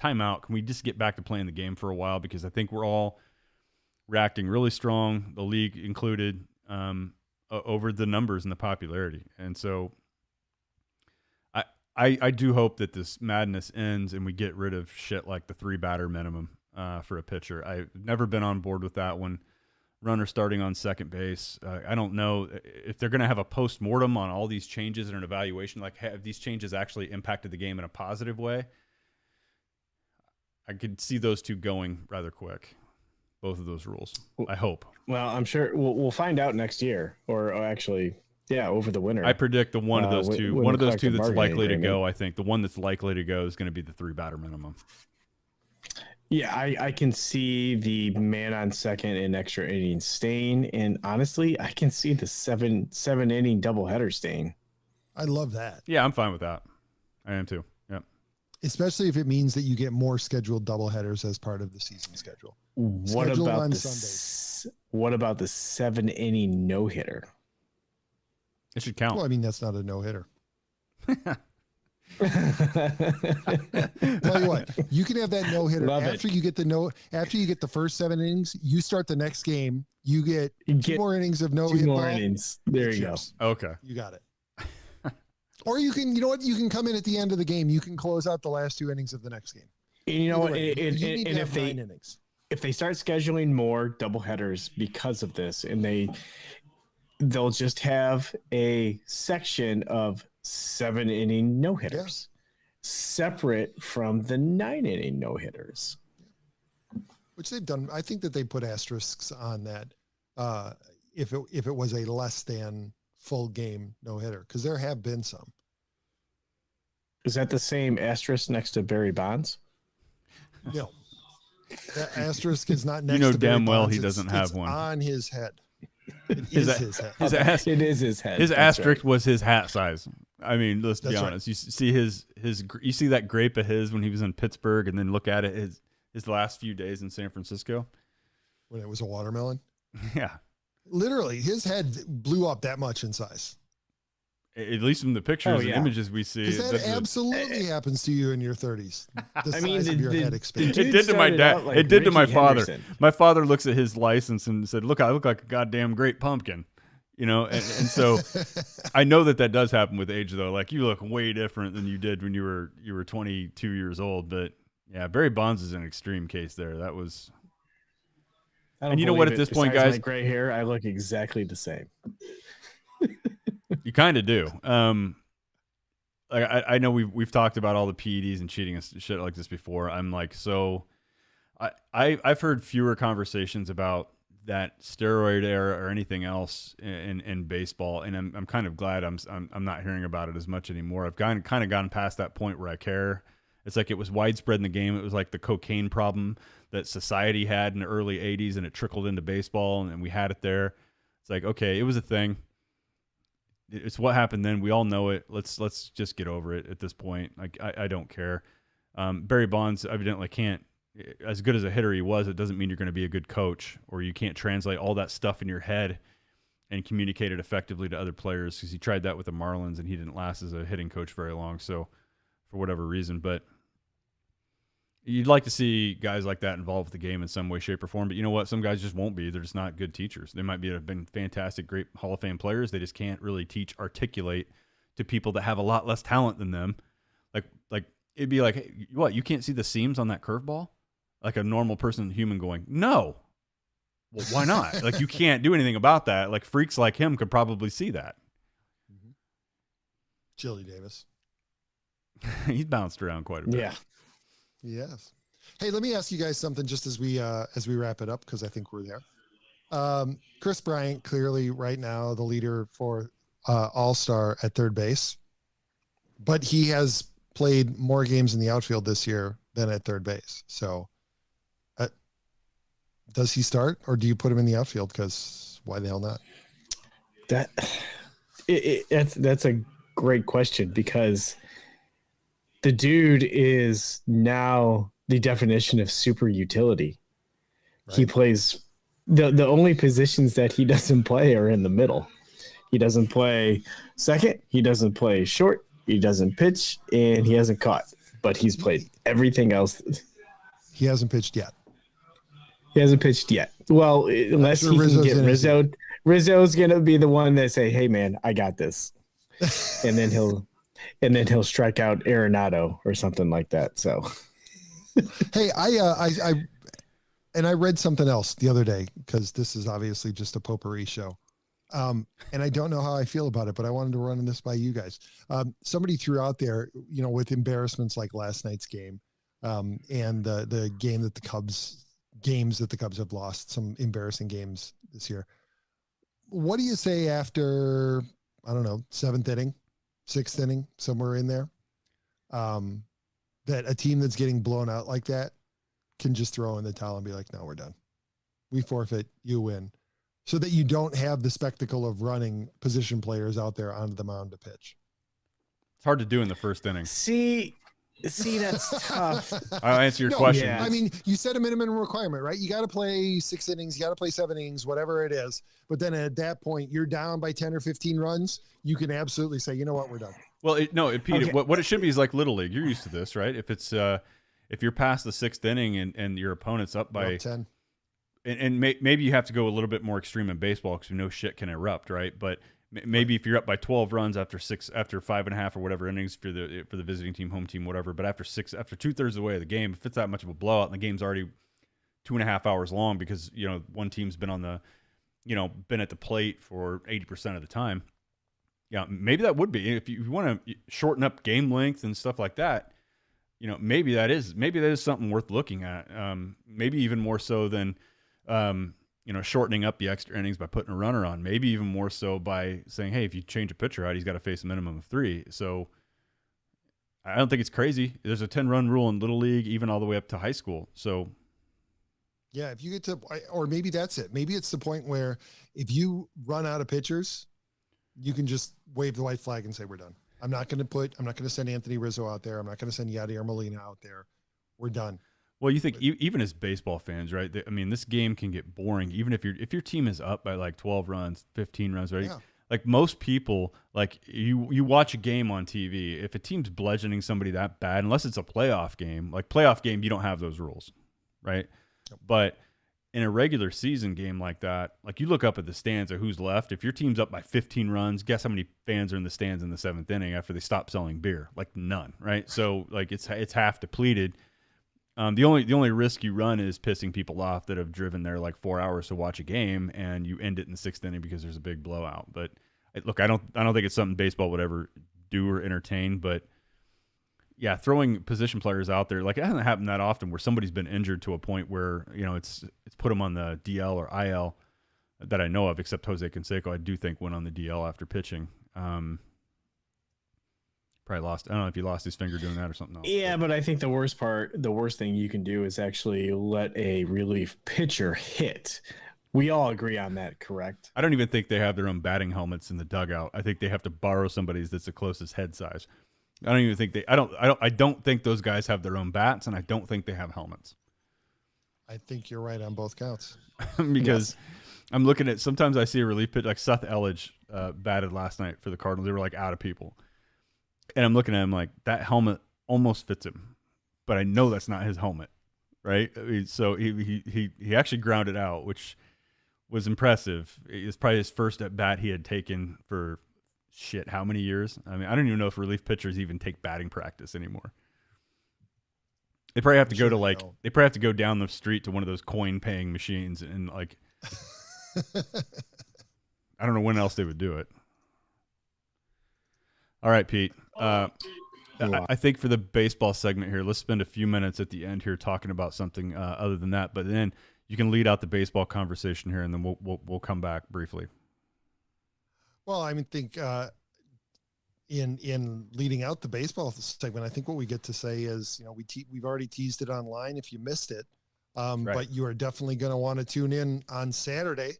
timeout. Can we just get back to playing the game for a while? Because I think we're all reacting really strong, the league included, over the numbers and the popularity. And so I do hope that this madness ends and we get rid of shit like the 3-batter minimum for a pitcher. I've never been on board with that one. Runner starting on second base. I don't know if they're going to have a post-mortem on all these changes and an evaluation, have these changes actually impacted the game in a positive way? I could see those two going rather quick, both of those rules. I hope. Well, I'm sure we'll find out next year, or actually, yeah, over the winter. I predict the one of those two, when one of the those two collective that's bargaining likely to agreement. go. I think the one that's likely to go is going to be the 3-batter minimum. Yeah, I can see the man on second in extra inning staying, and honestly, I can see the seven inning doubleheader staying. I love that. Yeah, I'm fine with that. I am too. Yeah. Especially if it means that you get more scheduled doubleheaders as part of the season schedule. What Scheduled about on the Sundays. what about the 7 inning no hitter? It should count. Well, I mean, that's not a no-hitter. Tell you what, you can have that no-hitter after you get the first 7 innings. You start the next game. You get 2 more innings of no hit. 2 more ball. innings. There you go. Okay. You got it. Or you can, you can come in at the end of the game. You can close out the last 2 innings of the next game. And you know what? You need to And have 9 innings. if they start scheduling more doubleheaders because of this, and they'll just have a section of 7 inning no hitters, separate from the 9 inning no hitters, Which they've done. I think that they put asterisks on that. If it was a less than full game no hitter, because there have been some. Is that the same asterisk next to Barry Bonds? No, that asterisk is not next. To damn Barry well Bonds. he doesn't have one on his head. It is his head. It is his head. His That's asterisk right. was his hat size. I mean, let's be That's right. honest. You see you see that grape of his when he was in Pittsburgh, and then look at it his last few days in San Francisco. When it was a watermelon. Yeah, Literally, his head blew up that much in size. at least from the pictures and yeah. images we see. Because that absolutely happens to you in your 30s. The size of your head expands. It did to my started dad. out like It did to my Ricky father. Henderson. My father looks at his license and said, "Look, I look like a goddamn great pumpkin." And so I know that does happen with age, though. Like, you look way different than you did when you were 22 years old. But yeah, Barry Bonds is an extreme case there. That was. I don't And you know what? believe At this it. point, Besides guys, my gray hair, I look exactly the same. you kind of do. I know we've talked about all the PEDs and cheating and shit like this before. I'm like, so I've heard fewer conversations about that steroid era or anything else in baseball, and I'm kind of glad I'm not hearing about it as much anymore. I've kind of gone past that point where I care. It's like it was widespread in the game. It was like the cocaine problem that society had in the early 80s, and it trickled into baseball, and we had it there. It's like, okay, it was a thing. It's what happened then. We all know it. Let's just get over it at this point. Like, I don't care. Barry Bonds evidently can't. As good as a hitter he was, it doesn't mean you're going to be a good coach, or you can't translate all that stuff in your head and communicate it effectively to other players, because he tried that with the Marlins and he didn't last as a hitting coach very long. So for whatever reason, but you'd like to see guys like that involved with the game in some way, shape, or form. But you know what? Some guys just won't be. They're just not good teachers. They might have been fantastic, great Hall of Fame players. They just can't really articulate to people that have a lot less talent than them. Like it'd be like, hey, what? You can't see the seams on that curveball? Like a normal person, human going, no. Well, why not? Like, you can't do anything about that. Like, freaks like him could probably see that. Chili Davis. He's bounced around quite a bit. Yeah. Yes. Hey, let me ask you guys something just as we wrap it up, because I think we're there. Chris Bryant, clearly right now the leader for All-Star at third base, but he has played more games in the outfield this year than at third base. So does he start, or do you put him in the outfield? Because why the hell not? That's a great question, because the dude is now the definition of super utility. Right. He plays the only positions that he doesn't play are in the middle. He doesn't play second. He doesn't play short. He doesn't pitch, and he hasn't caught. But he's played everything else. He hasn't pitched yet. He hasn't pitched yet. Well, unless he can get Rizzo. Rizzo's gonna be the one that say, "Hey, man, I got this," and then he'll strike out Arenado or something like that. So, hey, I read something else the other day, because this is obviously just a potpourri show. And I don't know how I feel about it, but I wanted to run this by you guys. Somebody threw out there, with embarrassments like last night's game, and the games that the Cubs have lost, some embarrassing games this year. What do you say after, I don't know, 7th inning, 6th inning, somewhere in there, that a team that's getting blown out like that can just throw in the towel and be like, no, we're done. We forfeit, you win. So that you don't have the spectacle of running position players out there onto the mound to pitch. It's hard to do in the first inning. See, that's tough. I'll answer your question. Yeah. I mean, you set a minimum requirement, right? You got to play 6 innings, you got to play 7 innings, whatever it is. But then at that point, you're down by 10 or 15 runs. You can absolutely say, you know what, we're done. Well, Pete, okay. What it should be is like Little League. You're used to this, right? If it's if you're past the 6th inning and your opponent's up by 10, and maybe you have to go a little bit more extreme in baseball because no shit can erupt, right? But maybe if you're up by 12 runs after 5.5 or whatever innings for the visiting team, home team, whatever, but after 2/3 of the way of the game, if it's that much of a blowout and the game's already 2.5 hours long because one team's been on the been at the plate for 80% of the time, maybe that would be, if you want to shorten up game length and stuff like that, maybe that is something worth looking at. Maybe even more so than shortening up the extra innings by putting a runner on, maybe even more so by saying, hey, if you change a pitcher out, he's got to face a minimum of 3. So I don't think it's crazy. There's a 10-run rule in Little League, even all the way up to high school. So yeah, if you get to, or maybe that's it. Maybe it's the point where if you run out of pitchers, you can just wave the white flag and say, we're done. I'm not going to send Anthony Rizzo out there. I'm not going to send Yadier Molina out there. We're done. Well, you think even as baseball fans, right? I mean, this game can get boring. Even if your team is up by like 12 runs, 15 runs, right? Yeah. Like most people, like you watch a game on TV. If a team's bludgeoning somebody that bad, unless it's a playoff game, you don't have those rules, right? Yep. But in a regular season game like that, like you look up at the stands of who's left. If your team's up by 15 runs, guess how many fans are in the stands in the 7th inning after they stop selling beer? Like none, right? So like it's half depleted. The only risk you run is pissing people off that have driven there like 4 hours to watch a game, and you end it in the 6th inning because there's a big blowout. But look, I don't think it's something baseball would ever do or entertain. But yeah, throwing position players out there, like it hasn't happened that often where somebody's been injured to a point where it's put them on the DL or IL that I know of, except Jose Canseco. I do think went on the DL after pitching. Probably lost. I don't know if he lost his finger doing that or something else. Yeah, but I think the worst thing you can do is actually let a relief pitcher hit. We all agree on that, correct? I don't even think they have their own batting helmets in the dugout. I think they have to borrow somebody's that's the closest head size. I don't even think I don't think those guys have their own bats, and I don't think they have helmets. I think you're right on both counts. Because I'm looking at, sometimes I see a relief pitch like Seth Elledge batted last night for the Cardinals. They were like out of people. And I'm looking at him like, that helmet almost fits him, but I know that's not his helmet, right? I mean, so he actually grounded out, which was impressive. It was probably his first at bat he had taken for how many years? I mean, I don't even know if relief pitchers even take batting practice anymore. They probably have to go to they probably have to go down the street to one of those coin paying machines and like, I don't know when else they would do it. All right, Pete. I think for the baseball segment here, let's spend a few minutes at the end here talking about something other than that. But then you can lead out the baseball conversation here, and then we'll come back briefly. Well, I mean, think in leading out the baseball segment, I think what we get to say is, we've already teased it online if you missed it, Right. but you are definitely going to want to tune in on Saturday.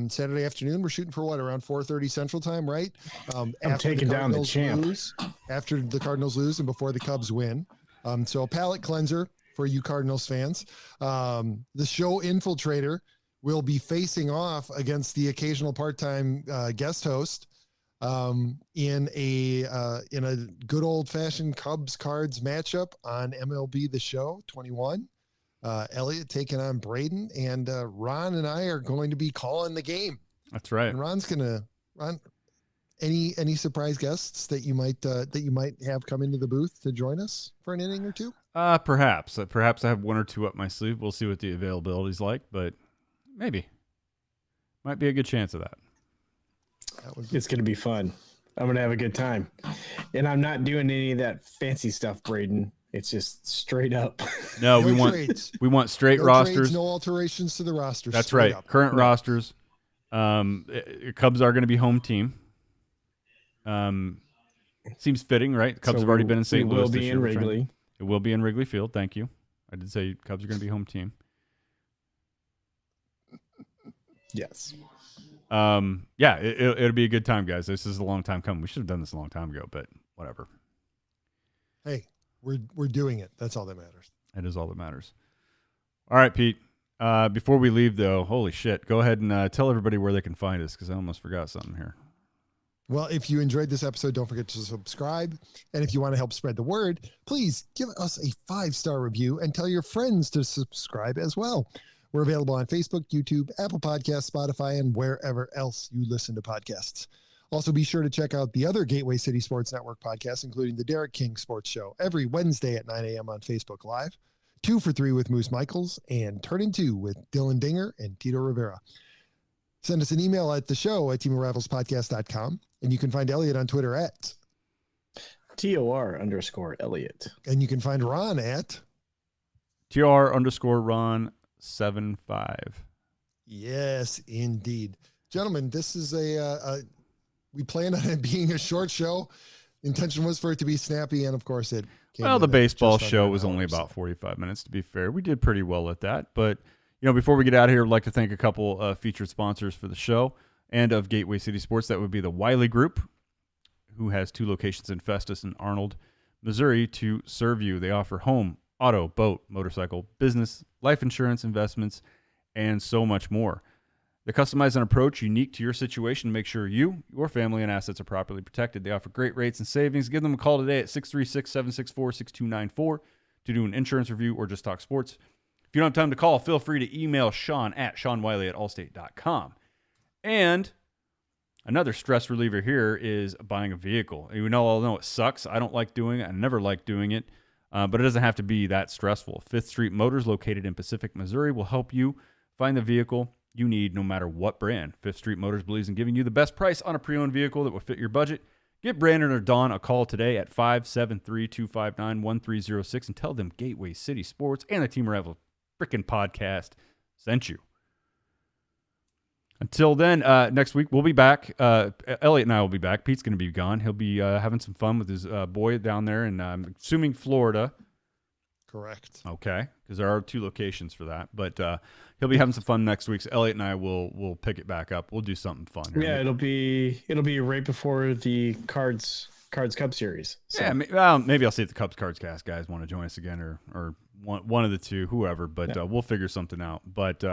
Saturday afternoon, we're shooting for around 4:30 Central Time, right? I'm taking down the champ. After the Cardinals lose and before the Cubs win. So a palate cleanser for you Cardinals fans. The show Infiltrator will be facing off against the occasional part-time guest host in a good old-fashioned Cubs Cards matchup on MLB The Show 21. Elliot taking on Braden, and Ron and I are going to be calling the game. That's right. And Ron, any surprise guests that you might have come into the booth to join us for an inning or two? Perhaps I have one or two up my sleeve. We'll see what the availability's like, but maybe might be a good chance of that. It's going to be fun. I'm going to have a good time, and I'm not doing any of that fancy stuff, Braden. It's just straight up. No, we want straight rosters. Trades, no alterations to the rosters. That's right. Up. Current rosters. Cubs are going to be home team. Seems fitting, right? Cubs have already been in St. Louis. It will be in Wrigley. It will be in Wrigley Field. Thank you. I did say Cubs are going to be home team. Yes. Yeah, it'll be a good time, guys. This is a long time coming. We should have done this a long time ago, but whatever. Hey, we're doing it. That's all that matters. It is all that matters. All right, Pete. Before we leave, though, holy shit, go ahead and tell everybody where they can find us, because I almost forgot something here. Well, if you enjoyed this episode, don't forget to subscribe. And if you want to help spread the word, please give us a 5-star review and tell your friends to subscribe as well. We're available on Facebook, YouTube, Apple Podcasts, Spotify, and wherever else you listen to podcasts. Also, be sure to check out the other Gateway City Sports Network podcasts, including the Derek King Sports Show, every Wednesday at 9 a.m. on Facebook Live, 2 for 3 with Moose Michaels, and Turn 2 with Dylan Dinger and Tito Rivera. Send us an email at the show at teamofrivalspodcast.com, and you can find Elliot on Twitter at TOR_Elliot. And you can find Ron at TR_Ron75. Yes, indeed. Gentlemen, this is we planned on it being a short show. Intention was for it to be snappy, and of course it came. Well, the baseball show was only about 45 minutes, to be fair. We did pretty well at that. But, before we get out of here, I'd like to thank a couple featured sponsors for the show and of Gateway City Sports. That would be the Wiley Group, who has 2 locations in Festus and Arnold, Missouri, to serve you. They offer home, auto, boat, motorcycle, business, life insurance, investments, and so much more. They customize an approach unique to your situation to make sure you, your family, and assets are properly protected. They offer great rates and savings. Give them a call today at 636-764-6294 to do an insurance review or just talk sports. If you don't have time to call, feel free to email Sean at SeanWiley@allstate.com. And another stress reliever here is buying a vehicle. You all know it sucks. I don't like doing it. I never like doing it. But it doesn't have to be that stressful. 5th Street Motors, located in Pacific, Missouri, will help you find the vehicle you need no matter what brand. 5th Street Motors believes in giving you the best price on a pre-owned vehicle that will fit your budget. Give Brandon or Dawn a call today at 573-259-1306 and tell them Gateway City Sports and the Team Rival frickin' podcast sent you. Until then, next week we'll be back. Elliot and I will be back. Pete's going to be gone. He'll be having some fun with his boy down there in, I'm assuming, Florida. Correct. Okay, because there are 2 locations for that. But he'll be having some fun next week. So Elliot and I will pick it back up. We'll do something fun. Right? Yeah, it'll be right before the Cards Cup series. So. Yeah, maybe I'll see if the Cubs Cards Cast guys want to join us again, or one of the 2, whoever. But we'll figure something out. But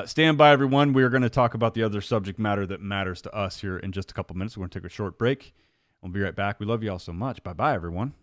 stand by, everyone. We are going to talk about the other subject matter that matters to us here in just a couple minutes. We're going to take a short break. We'll be right back. We love you all so much. Bye-bye, everyone.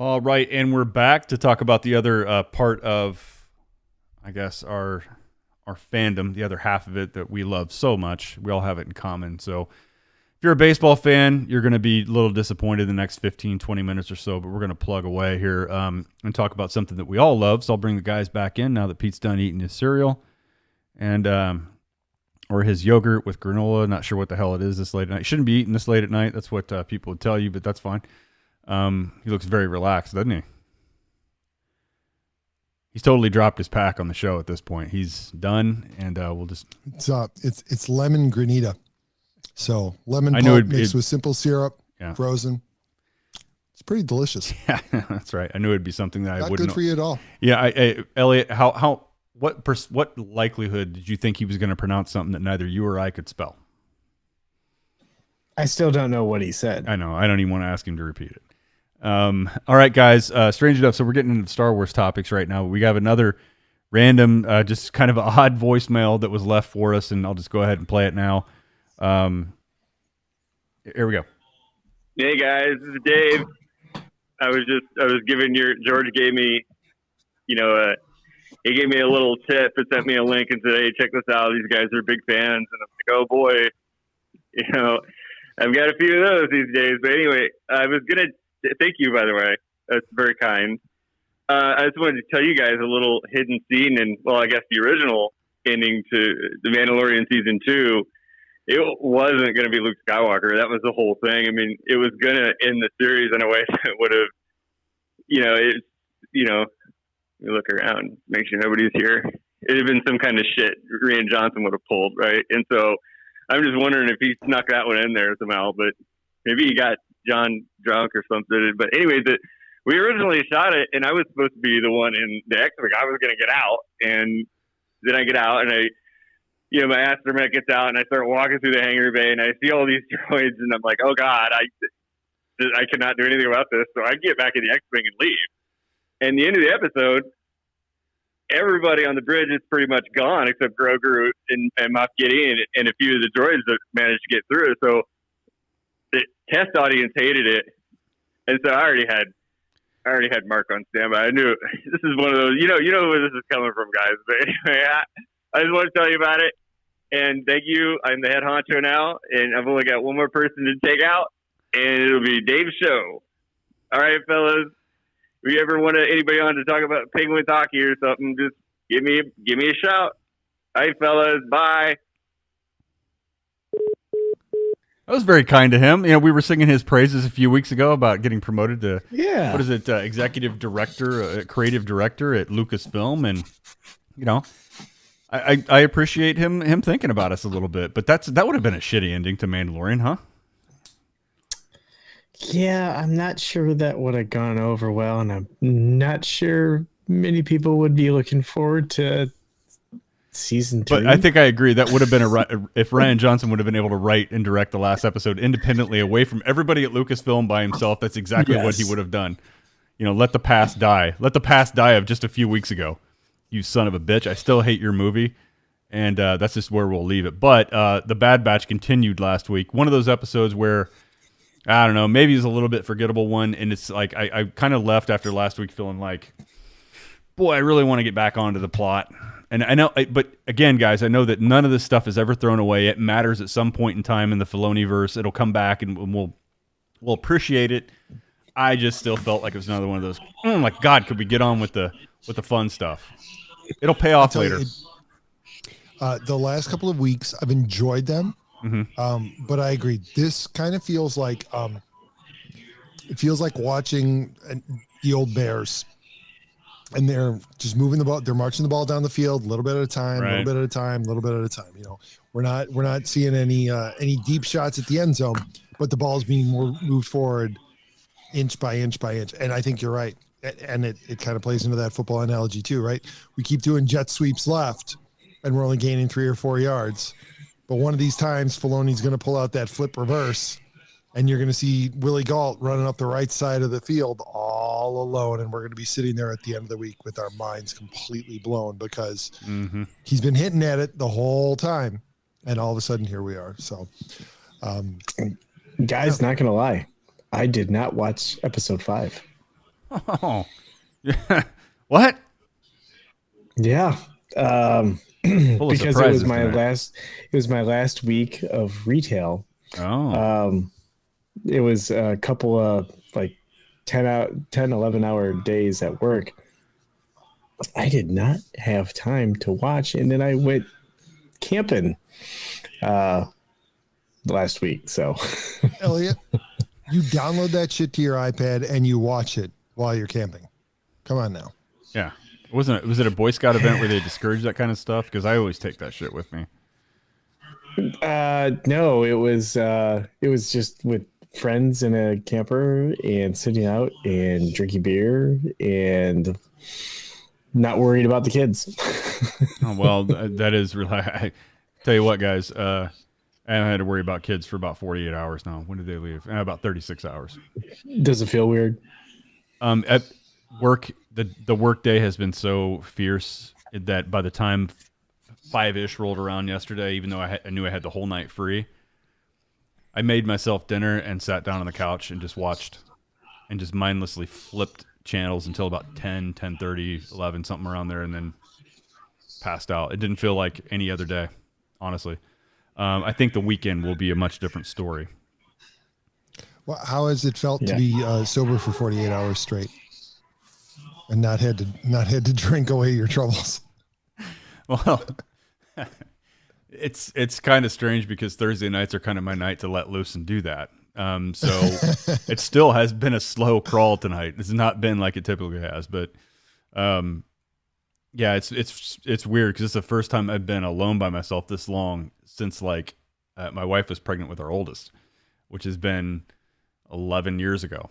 All right, and we're back to talk about the other part of, I guess, our fandom, the other half of it that we love so much. We all have it in common. So if you're a baseball fan, you're going to be a little disappointed in the next 15, 20 minutes or so, but we're going to plug away here and talk about something that we all love. So I'll bring the guys back in now that Pete's done eating his cereal and or his yogurt with granola. Not sure what the hell it is this late at night. Shouldn't be eating this late at night. That's what people would tell you, but that's fine. He looks very relaxed, doesn't he? He's totally dropped his pack on the show at this point. He's done, and we'll just. It's lemon granita, so lemon pulp mixed with simple syrup, frozen. It's pretty delicious. Yeah, that's right. I knew it'd be something that I wouldn't. Not good for you at all. Yeah, Elliot, what likelihood did you think he was going to pronounce something that neither you or I could spell? I still don't know what he said. I know. I don't even want to ask him to repeat it. All right, guys. Strange enough, so we're getting into Star Wars topics right now. We have another random, just kind of odd voicemail that was left for us, and I'll just go ahead and play it now. Here we go. Hey guys, this is Dave. I was giving George gave me, he gave me a little tip and sent me a link and said, "Hey, check this out. These guys are big fans." And I'm like, "Oh boy, I've got a few of those these days." But anyway, I was gonna thank you, by the way. That's very kind. I just wanted to tell you guys a little hidden scene, and I guess the original ending to The Mandalorian season 2. It wasn't going to be Luke Skywalker. That was the whole thing. I mean, it was going to end the series in a way that would have, you look around, make sure nobody's here. It'd have been some kind of shit Rian Johnson would have pulled, right? And so I'm just wondering if he snuck that one in there somehow, but maybe he got John drunk or something. But anyway, we originally shot it, and I was supposed to be the one in the X-Wing. I was going to get out, and then I get out, and my astromech gets out, and I start walking through the hangar bay, and I see all these droids, and I'm like, oh God, I cannot do anything about this. So I get back in the X-Wing and leave. And the end of the episode, everybody on the bridge is pretty much gone except Grogu and Moff Gideon and a few of the droids that managed to get through. So the test audience hated it, and so I already had Mark on standby. I knew this is one of those, you know where this is coming from, guys. But anyway, I just want to tell you about it, and thank you. I'm the head honcho now, and I've only got one more person to take out, and it'll be Dave's show. All right, fellas. If you ever want anybody on to talk about penguin hockey or something, just give me a shout. All right, fellas. Bye. That was very kind to him. We were singing his praises a few weeks ago about getting promoted to what is it, executive director, creative director at Lucasfilm, and I appreciate him thinking about us a little bit. But that would have been a shitty ending to Mandalorian, huh? Yeah, I'm not sure that would have gone over well, and I'm not sure many people would be looking forward to season 2. But I think I agree. That would have been if Rian Johnson would have been able to write and direct the last episode independently away from everybody at Lucasfilm by himself. That's exactly what he would have done. Let the past die. Let the past die of just a few weeks ago. You son of a bitch. I still hate your movie. And that's just where we'll leave it. But the Bad Batch continued last week. One of those episodes where, I don't know, maybe it's a little bit forgettable one. And it's like I kind of left after last week feeling like, boy, I really want to get back onto the plot. And I know, but again, guys, I know that none of this stuff is ever thrown away. It matters at some point in time in the Filoni-verse. It'll come back, and we'll appreciate it. I just still felt like it was another one of those. Like, God, could we get on with the fun stuff? It'll pay off later. The last couple of weeks, I've enjoyed them, but I agree. This kind of feels like watching the old Bears. And they're just moving the ball. They're marching the ball down the field, a little bit at a time, a little bit at a time, a little bit at a time. We're not seeing any deep shots at the end zone, but the ball is being moved forward, inch by inch by inch. And I think you're right. And it kind of plays into that football analogy too, right? We keep doing jet sweeps left, and we're only gaining 3 or 4 yards. But one of these times, Filoni's going to pull out that flip reverse, and you're going to see Willie Gault running up the right side of the field all alone, and we're going to be sitting there at the end of the week with our minds completely blown because he's been hitting at it the whole time, and all of a sudden here we are. So, guys, not going to lie, I did not watch episode 5. Oh, yeah. What? Yeah. Full of Because it surprises was my tonight. my last week of retail. Oh, It was a couple of like 11 hour days at work. I did not have time to watch, and then I went camping last week. So Elliot, you download that shit to your iPad and you watch it while you're camping. Come on now. yeah. Was it a Boy Scout event where they discourage that kind of stuff? Because I always take that shit with me. no, it was just with friends in a camper and sitting out and drinking beer and not worried about the kids. Oh, well, that is really. I tell you what, guys. I haven't had to worry about kids for about 48 hours now. When did they leave? About 36 hours. Does it feel weird? At work, the work day has been so fierce that by the time 5-ish rolled around yesterday, even though I knew I had the whole night free, I made myself dinner and sat down on the couch and just watched and just mindlessly flipped channels until about 10, 10:30, 11, something around there, and then passed out. It didn't feel like any other day, honestly. I think the weekend will be a much different story. Well, how has it felt to be sober for 48 hours straight and not had to drink away your troubles? Well, it's kind of strange because Thursday nights are kind of my night to let loose and do that. So it still has been a slow crawl tonight. It's not been like it typically has, but yeah, it's weird because it's the first time I've been alone by myself this long since like my wife was pregnant with our oldest, which has been 11 years ago.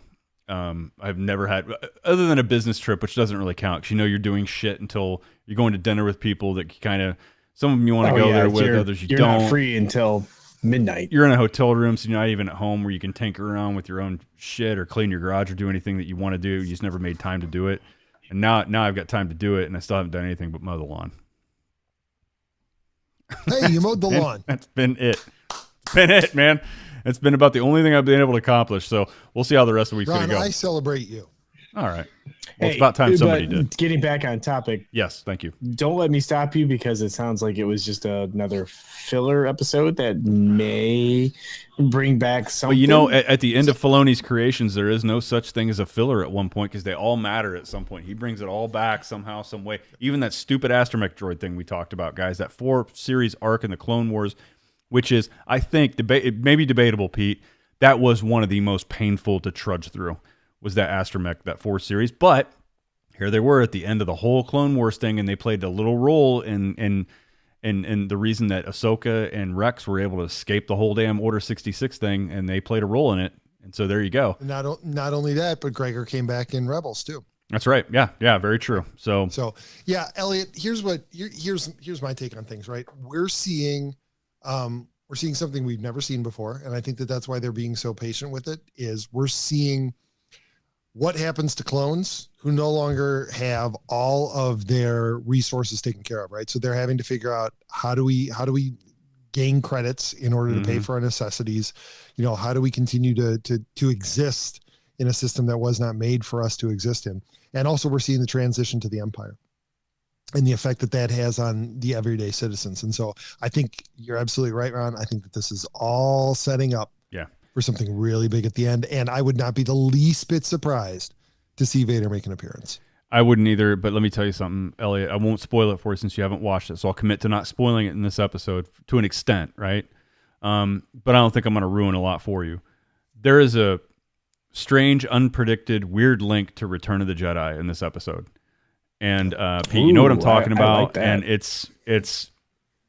I've never had, other than a business trip, which doesn't really count because you're doing shit until you're going to dinner with people that kind of, some of them you want to go there with, others you're don't. Not free until midnight. You're in a hotel room, so you're not even at home where you can tinker around with your own shit or clean your garage or do anything that you want to do. You just never made time to do it. And now I've got time to do it, and I still haven't done anything but mow the lawn. Hey, you mowed the lawn. That's been it. It's been it, man. It's been about the only thing I've been able to accomplish. So we'll see how the rest of the week's going to go. I celebrate you. All right. Well, it's about time somebody did. Getting back on topic. Yes, thank you. Don't let me stop you because it sounds like it was just another filler episode that may bring back something. Well, at the end of Filoni's creations, there is no such thing as a filler at one point because they all matter at some point. He brings it all back somehow, some way. Even that stupid astromech droid thing we talked about, guys, that 4-series arc in the Clone Wars, which is, I think, it may be debatable, Pete, that was one of the most painful to trudge through. Was that astromech, that 4 series, but here they were at the end of the whole Clone Wars thing, and they played a little role in the reason that Ahsoka and Rex were able to escape the whole damn Order 66 thing, and they played a role in it, and so there you go. Not only that, but Gregor came back in Rebels too. That's right. Yeah, very true. So yeah, Elliot. Here's my take on things. Right, we're seeing something we've never seen before, and I think that's why they're being so patient with it. Is we're seeing what happens to clones who no longer have all of their resources taken care of, right? So they're having to figure out how do we gain credits in order to pay for our necessities? How do we continue to exist in a system that was not made for us to exist in? And also we're seeing the transition to the Empire and the effect that has on the everyday citizens. And so I think you're absolutely right, Ron. I think that this is all setting up for something really big at the end. And I would not be the least bit surprised to see Vader make an appearance. I wouldn't either, but let me tell you something, Elliot. I won't spoil it for you since you haven't watched it, so I'll commit to not spoiling it in this episode to an extent, right? But I don't think I'm going to ruin a lot for you. There is a strange, unpredicted, weird link to Return of the Jedi in this episode. And Pete, you know what I'm talking about, like that. and it's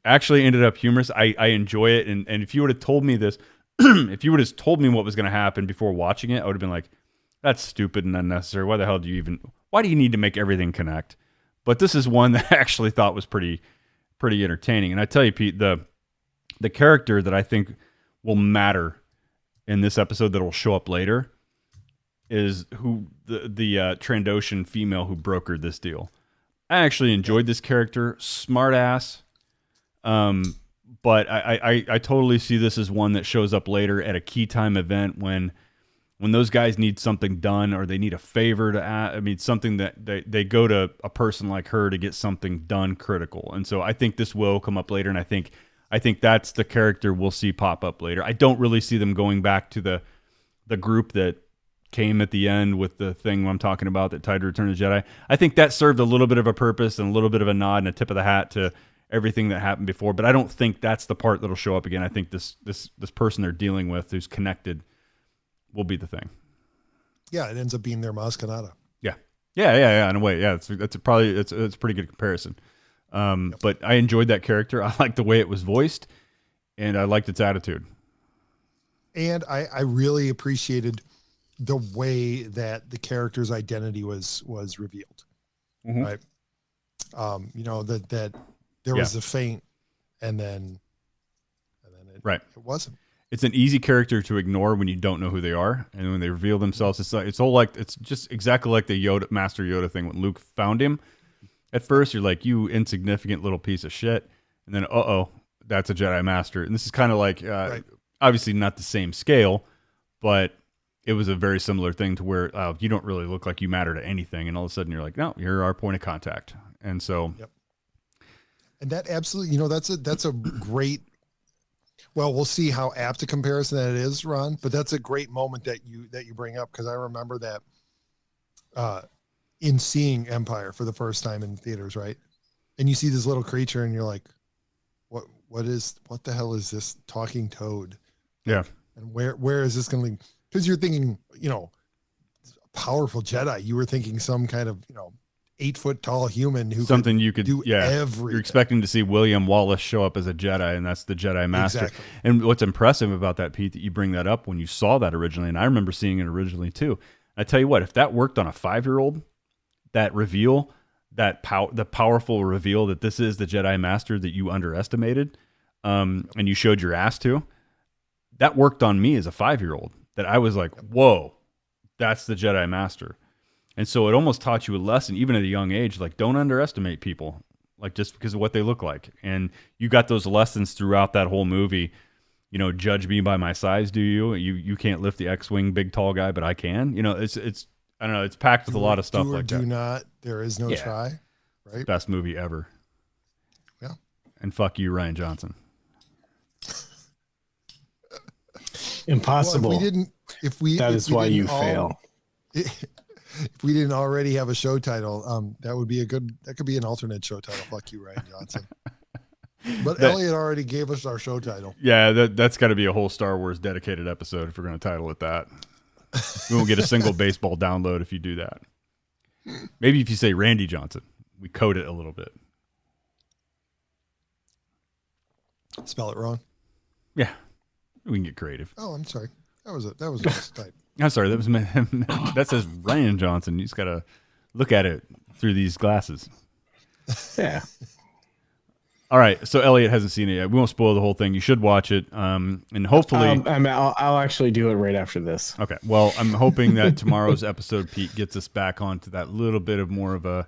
actually ended up humorous. I enjoy it, and if you would have told me this, if you would have told me what was going to happen before watching it, I would have been like, that's stupid and unnecessary. Why do you need to make everything connect? But this is one that I actually thought was pretty entertaining. And I tell you, Pete, the character that I think will matter in this episode that will show up later is who the Trandoshan female who brokered this deal. I actually enjoyed this character, smart ass. But I totally see this as one that shows up later at a key time event when when those guys need something done or they need a favor to add, I mean, something that they go to a person like her to get something done critical. And so I think this will come up later, and I think that's the character we'll see pop up later. I don't really see them going back to the group that came at the end with the thing I'm talking about that tied to Return of the Jedi. I think that served a little bit of a purpose and a little bit of a nod and a tip of the hat to everything that happened before, but I don't think that's the part that'll show up again. I think this person they're dealing with who's connected will be the thing. Yeah, it ends up being their Maz Kanata. Yeah. In a way, yeah, it's a pretty good comparison. But I enjoyed that character. I liked the way it was voiced, and I liked its attitude. And I really appreciated the way that the character's identity was revealed. Mm-hmm. Right. That there was a feint, and then it wasn't. It's an easy character to ignore when you don't know who they are, and when they reveal themselves, it's just exactly like the Master Yoda thing. When Luke found him, at first you're like, you insignificant little piece of shit, and then that's a Jedi Master. And this is kind of like obviously not the same scale, but it was a very similar thing to where you don't really look like you matter to anything, and all of a sudden you're like, no, you're our point of contact. And so, and that absolutely, that's a great. Well, we'll see how apt a comparison that is, Ron. But that's a great moment that you bring up, because I remember that in seeing Empire for the first time in theaters, right? And you see this little creature, and you're like, what the hell is this talking toad? Yeah. And where is this going to lead? Because you're thinking, powerful Jedi. You were thinking some kind of 8-foot tall human who something you could do everything. You're expecting to see William Wallace show up as a Jedi, and that's the Jedi Master. Exactly. And what's impressive about that, Pete, that you bring that up when you saw that originally, and I remember seeing it originally too. I tell you what, if that worked on a 5-year-old, that reveal, the powerful reveal that this is the Jedi Master that you underestimated, and you showed your ass to, that worked on me as a 5-year-old. That I was like, whoa, that's the Jedi Master. And so it almost taught you a lesson, even at a young age, like, don't underestimate people, like, just because of what they look like. And you got those lessons throughout that whole movie. Judge me by my size, do you? You can't lift the X-wing, big tall guy, but I can. It's I don't know. It's packed with a lot of stuff like that. Do not. There is no try. Right. Best movie ever. Yeah. And fuck you, Rian Johnson. Impossible. Well, that is why you fail. If we didn't already have a show title, that could be an alternate show title. Fuck you, Rian Johnson. But Elliot already gave us our show title. Yeah, that's got to be a whole Star Wars dedicated episode if we're going to title it that. We won't get a single baseball download if you do that. Maybe if you say Randy Johnson, we code it a little bit. Spell it wrong. Yeah, we can get creative. Oh, I'm sorry. That was a mistake. I'm sorry. That says Rian Johnson. You just got to look at it through these glasses. Yeah. All right. So Elliot hasn't seen it yet. We won't spoil the whole thing. You should watch it. And hopefully I'll actually do it right after this. Okay. Well, I'm hoping that tomorrow's episode, Pete, gets us back onto that little bit of more of a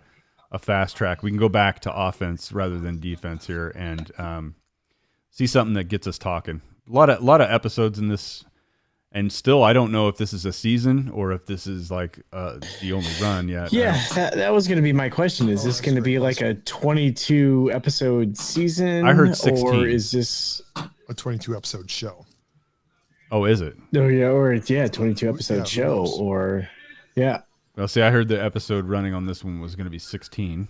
fast track. We can go back to offense rather than defense here and see something that gets us talking. A lot of episodes in this. And still, I don't know if this is a season or if this is like the only run yet. Yeah, that was going to be my question. Is this going to be like a 22 episode season? I heard 16. Or is this a 22 episode show? Oh, is it? Oh, yeah. Or it's 22 episode show. Or Well, see, I heard the episode running on this one was going to be 16.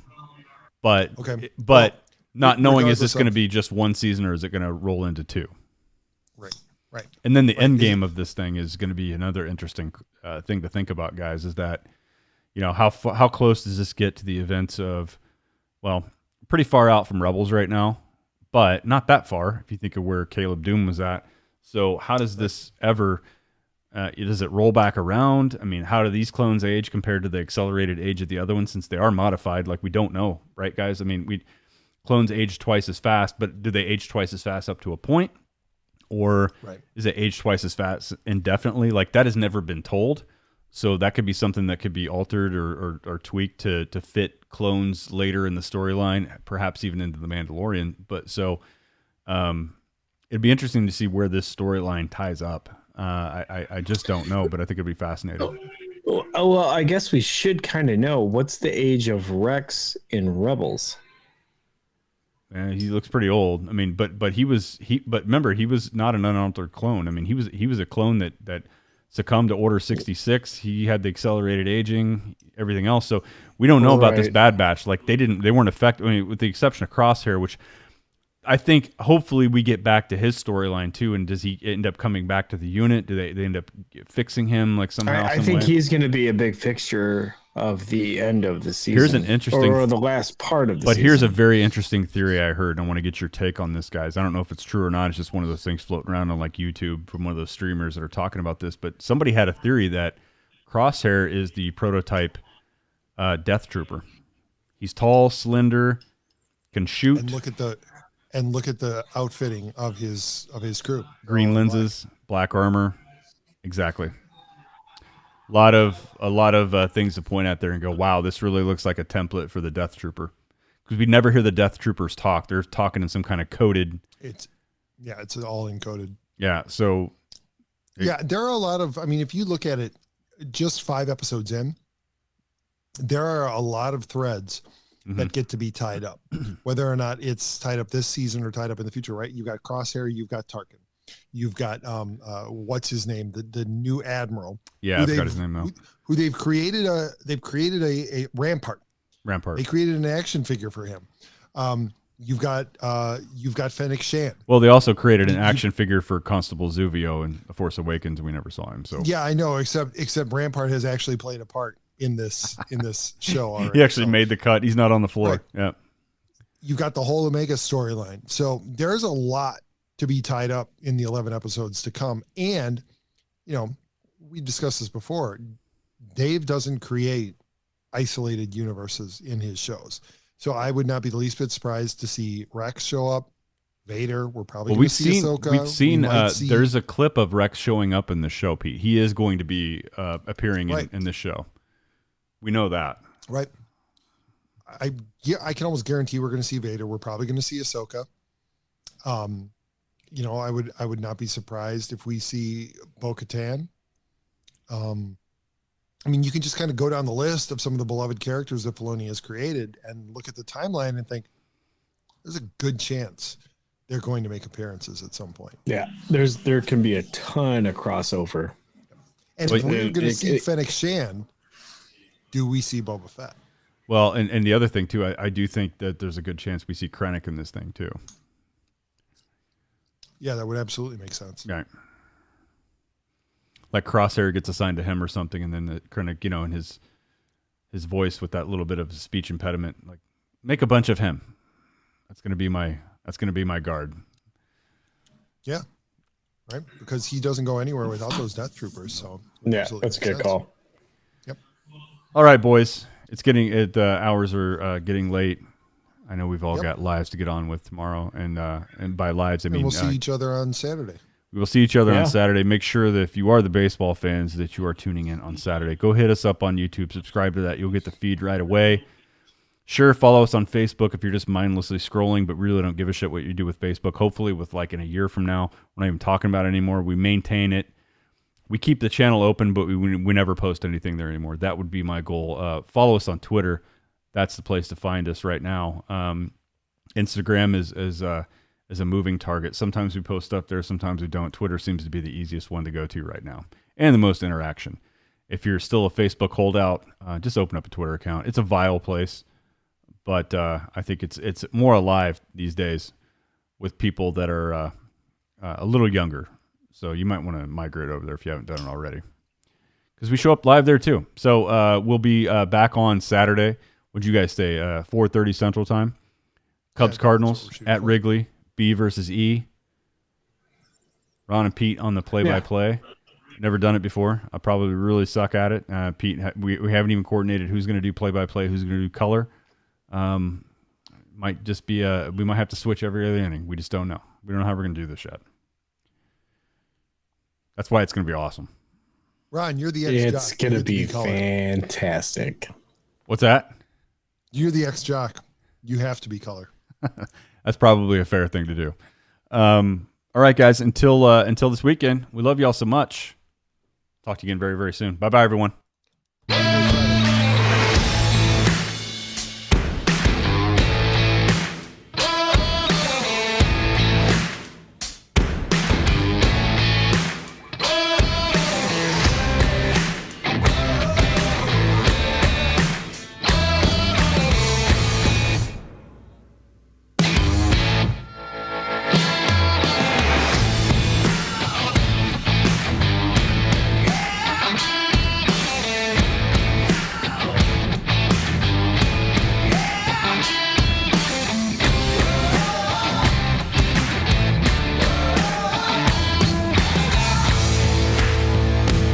But not knowing, is this going to be just one season or is it going to roll into 2? Right. And then the end game of this thing is going to be another interesting thing to think about, guys, is that, how close does this get to the events of, well, pretty far out from Rebels right now, but not that far if you think of where Caleb Doom was at. So how does this ever, does it roll back around? I mean, how do these clones age compared to the accelerated age of the other ones, since they are modified? Like, we don't know, right, guys? I mean, clones age twice as fast, but do they age twice as fast up to a point? Or is it age twice as fast indefinitely? Like, that has never been told. So that could be something that could be altered or tweaked to fit clones later in the storyline, perhaps even into The Mandalorian. But so it'd be interesting to see where this storyline ties up. I just don't know, but I think it'd be fascinating. Well, I guess we should kind of know what's the age of Rex in Rebels. He looks pretty old. I mean, but remember, he was not an unaltered clone. I mean, he was a clone that succumbed to Order 66. He had the accelerated aging, everything else. So we don't know about this Bad Batch. Like they weren't affected. I mean, with the exception of Crosshair, which I think hopefully we get back to his storyline too. And does he end up coming back to the unit? Do they end up fixing him like somehow? I think he's going to be a big fixture of the end of the season. Here's an interesting, or the last part of the season. But here's a very interesting theory I heard. And I want to get your take on this, guys. I don't know if it's true or not. It's just one of those things floating around on like YouTube from one of those streamers that are talking about this. But somebody had a theory that Crosshair is the prototype Death Trooper. He's tall, slender, can shoot. And look at the outfitting of his crew. Green lenses, black armor. Exactly. A lot of things to point at there and go, wow, this really looks like a template for the Death Trooper. Because we never hear the Death Troopers talk. They're talking in some kind of coded. It's all encoded. Yeah. So. There are a lot of. I mean, if you look at it, just 5 episodes in, there are a lot of threads that get to be tied up, whether or not it's tied up this season or tied up in the future. Right? You've got Crosshair. You've got Tarkin. You've got what's his name, the new admiral. Yeah, I forgot his name though. Who they've created a Rampart. They created an action figure for him. You've got Fennec Shan. Well, they also created an action figure for Constable Zuvio in The Force Awakens. We never saw him. So yeah, I know. Except Rampart has actually played a part in this show already. He actually made the cut. He's not on the floor. Right. Yeah. You've got the whole Omega storyline. So there's a lot to be tied up in the 11 episodes to come. And, we discussed this before. Dave doesn't create isolated universes in his shows. So I would not be the least bit surprised to see Rex show up. Vader, we're probably going to see Ahsoka. We've seen there's a clip of Rex showing up in the show, Pete. He is going to be appearing in this show. We know that. Right. I can almost guarantee we're going to see Vader. We're probably going to see Ahsoka. I would not be surprised if we see Bo-Katan. I mean, you can just kind of go down the list of some of the beloved characters that Filoni has created and look at the timeline and think there's a good chance they're going to make appearances at some point. Yeah, there can be a ton of crossover. And if we're going to see Fennec Shan, do we see Boba Fett? Well, and the other thing too, I do think that there's a good chance we see Krennic in this thing too. Yeah, that would absolutely make sense. Right. Like Crosshair gets assigned to him or something, and then the Krennic, in his voice with that little bit of speech impediment, like make a bunch of him. That's gonna be my guard. Yeah. Right? Because he doesn't go anywhere without those Death Troopers. So yeah, that's a good call. Yep. All right, boys. The hours are getting late. I know we've all got lives to get on with tomorrow, and by lives I mean we'll see each other on Saturday. We will see each other on Saturday. Make sure that if you are the baseball fans that you are tuning in on Saturday. Go hit us up on YouTube. Subscribe to that. You'll get the feed right away. Sure, follow us on Facebook if you're just mindlessly scrolling, but really don't give a shit what you do with Facebook. Hopefully, with like in a year from now, we're not even talking about it anymore. We maintain it. We keep the channel open, but we never post anything there anymore. That would be my goal. Follow us on Twitter. That's the place to find us right now. Instagram is a moving target. Sometimes we post stuff there, sometimes we don't. Twitter seems to be the easiest one to go to right now and the most interaction. If you're still a Facebook holdout, just open up a Twitter account. It's a vile place, but I think it's more alive these days with people that are a little younger. So you might want to migrate over there if you haven't done it already, because we show up live there too. So we'll be back on Saturday. What'd you guys say? 4:30 Central Time. Cubs Cardinals at Wrigley. B versus E. Ron and Pete on the play-by-play. Never done it before. I probably really suck at it. Pete, we haven't even coordinated who's going to do play-by-play, who's going to do color. Might just be we might have to switch every other inning. We just don't know. We don't know how we're going to do this yet. That's why it's going to be awesome. Ron, you're the ex-jock. It's going to be fantastic. What's that? You're the ex-jock. You have to be color. That's probably a fair thing to do. All right, guys. Until this weekend, we love y'all so much. Talk to you again very, very soon. Bye-bye, everyone.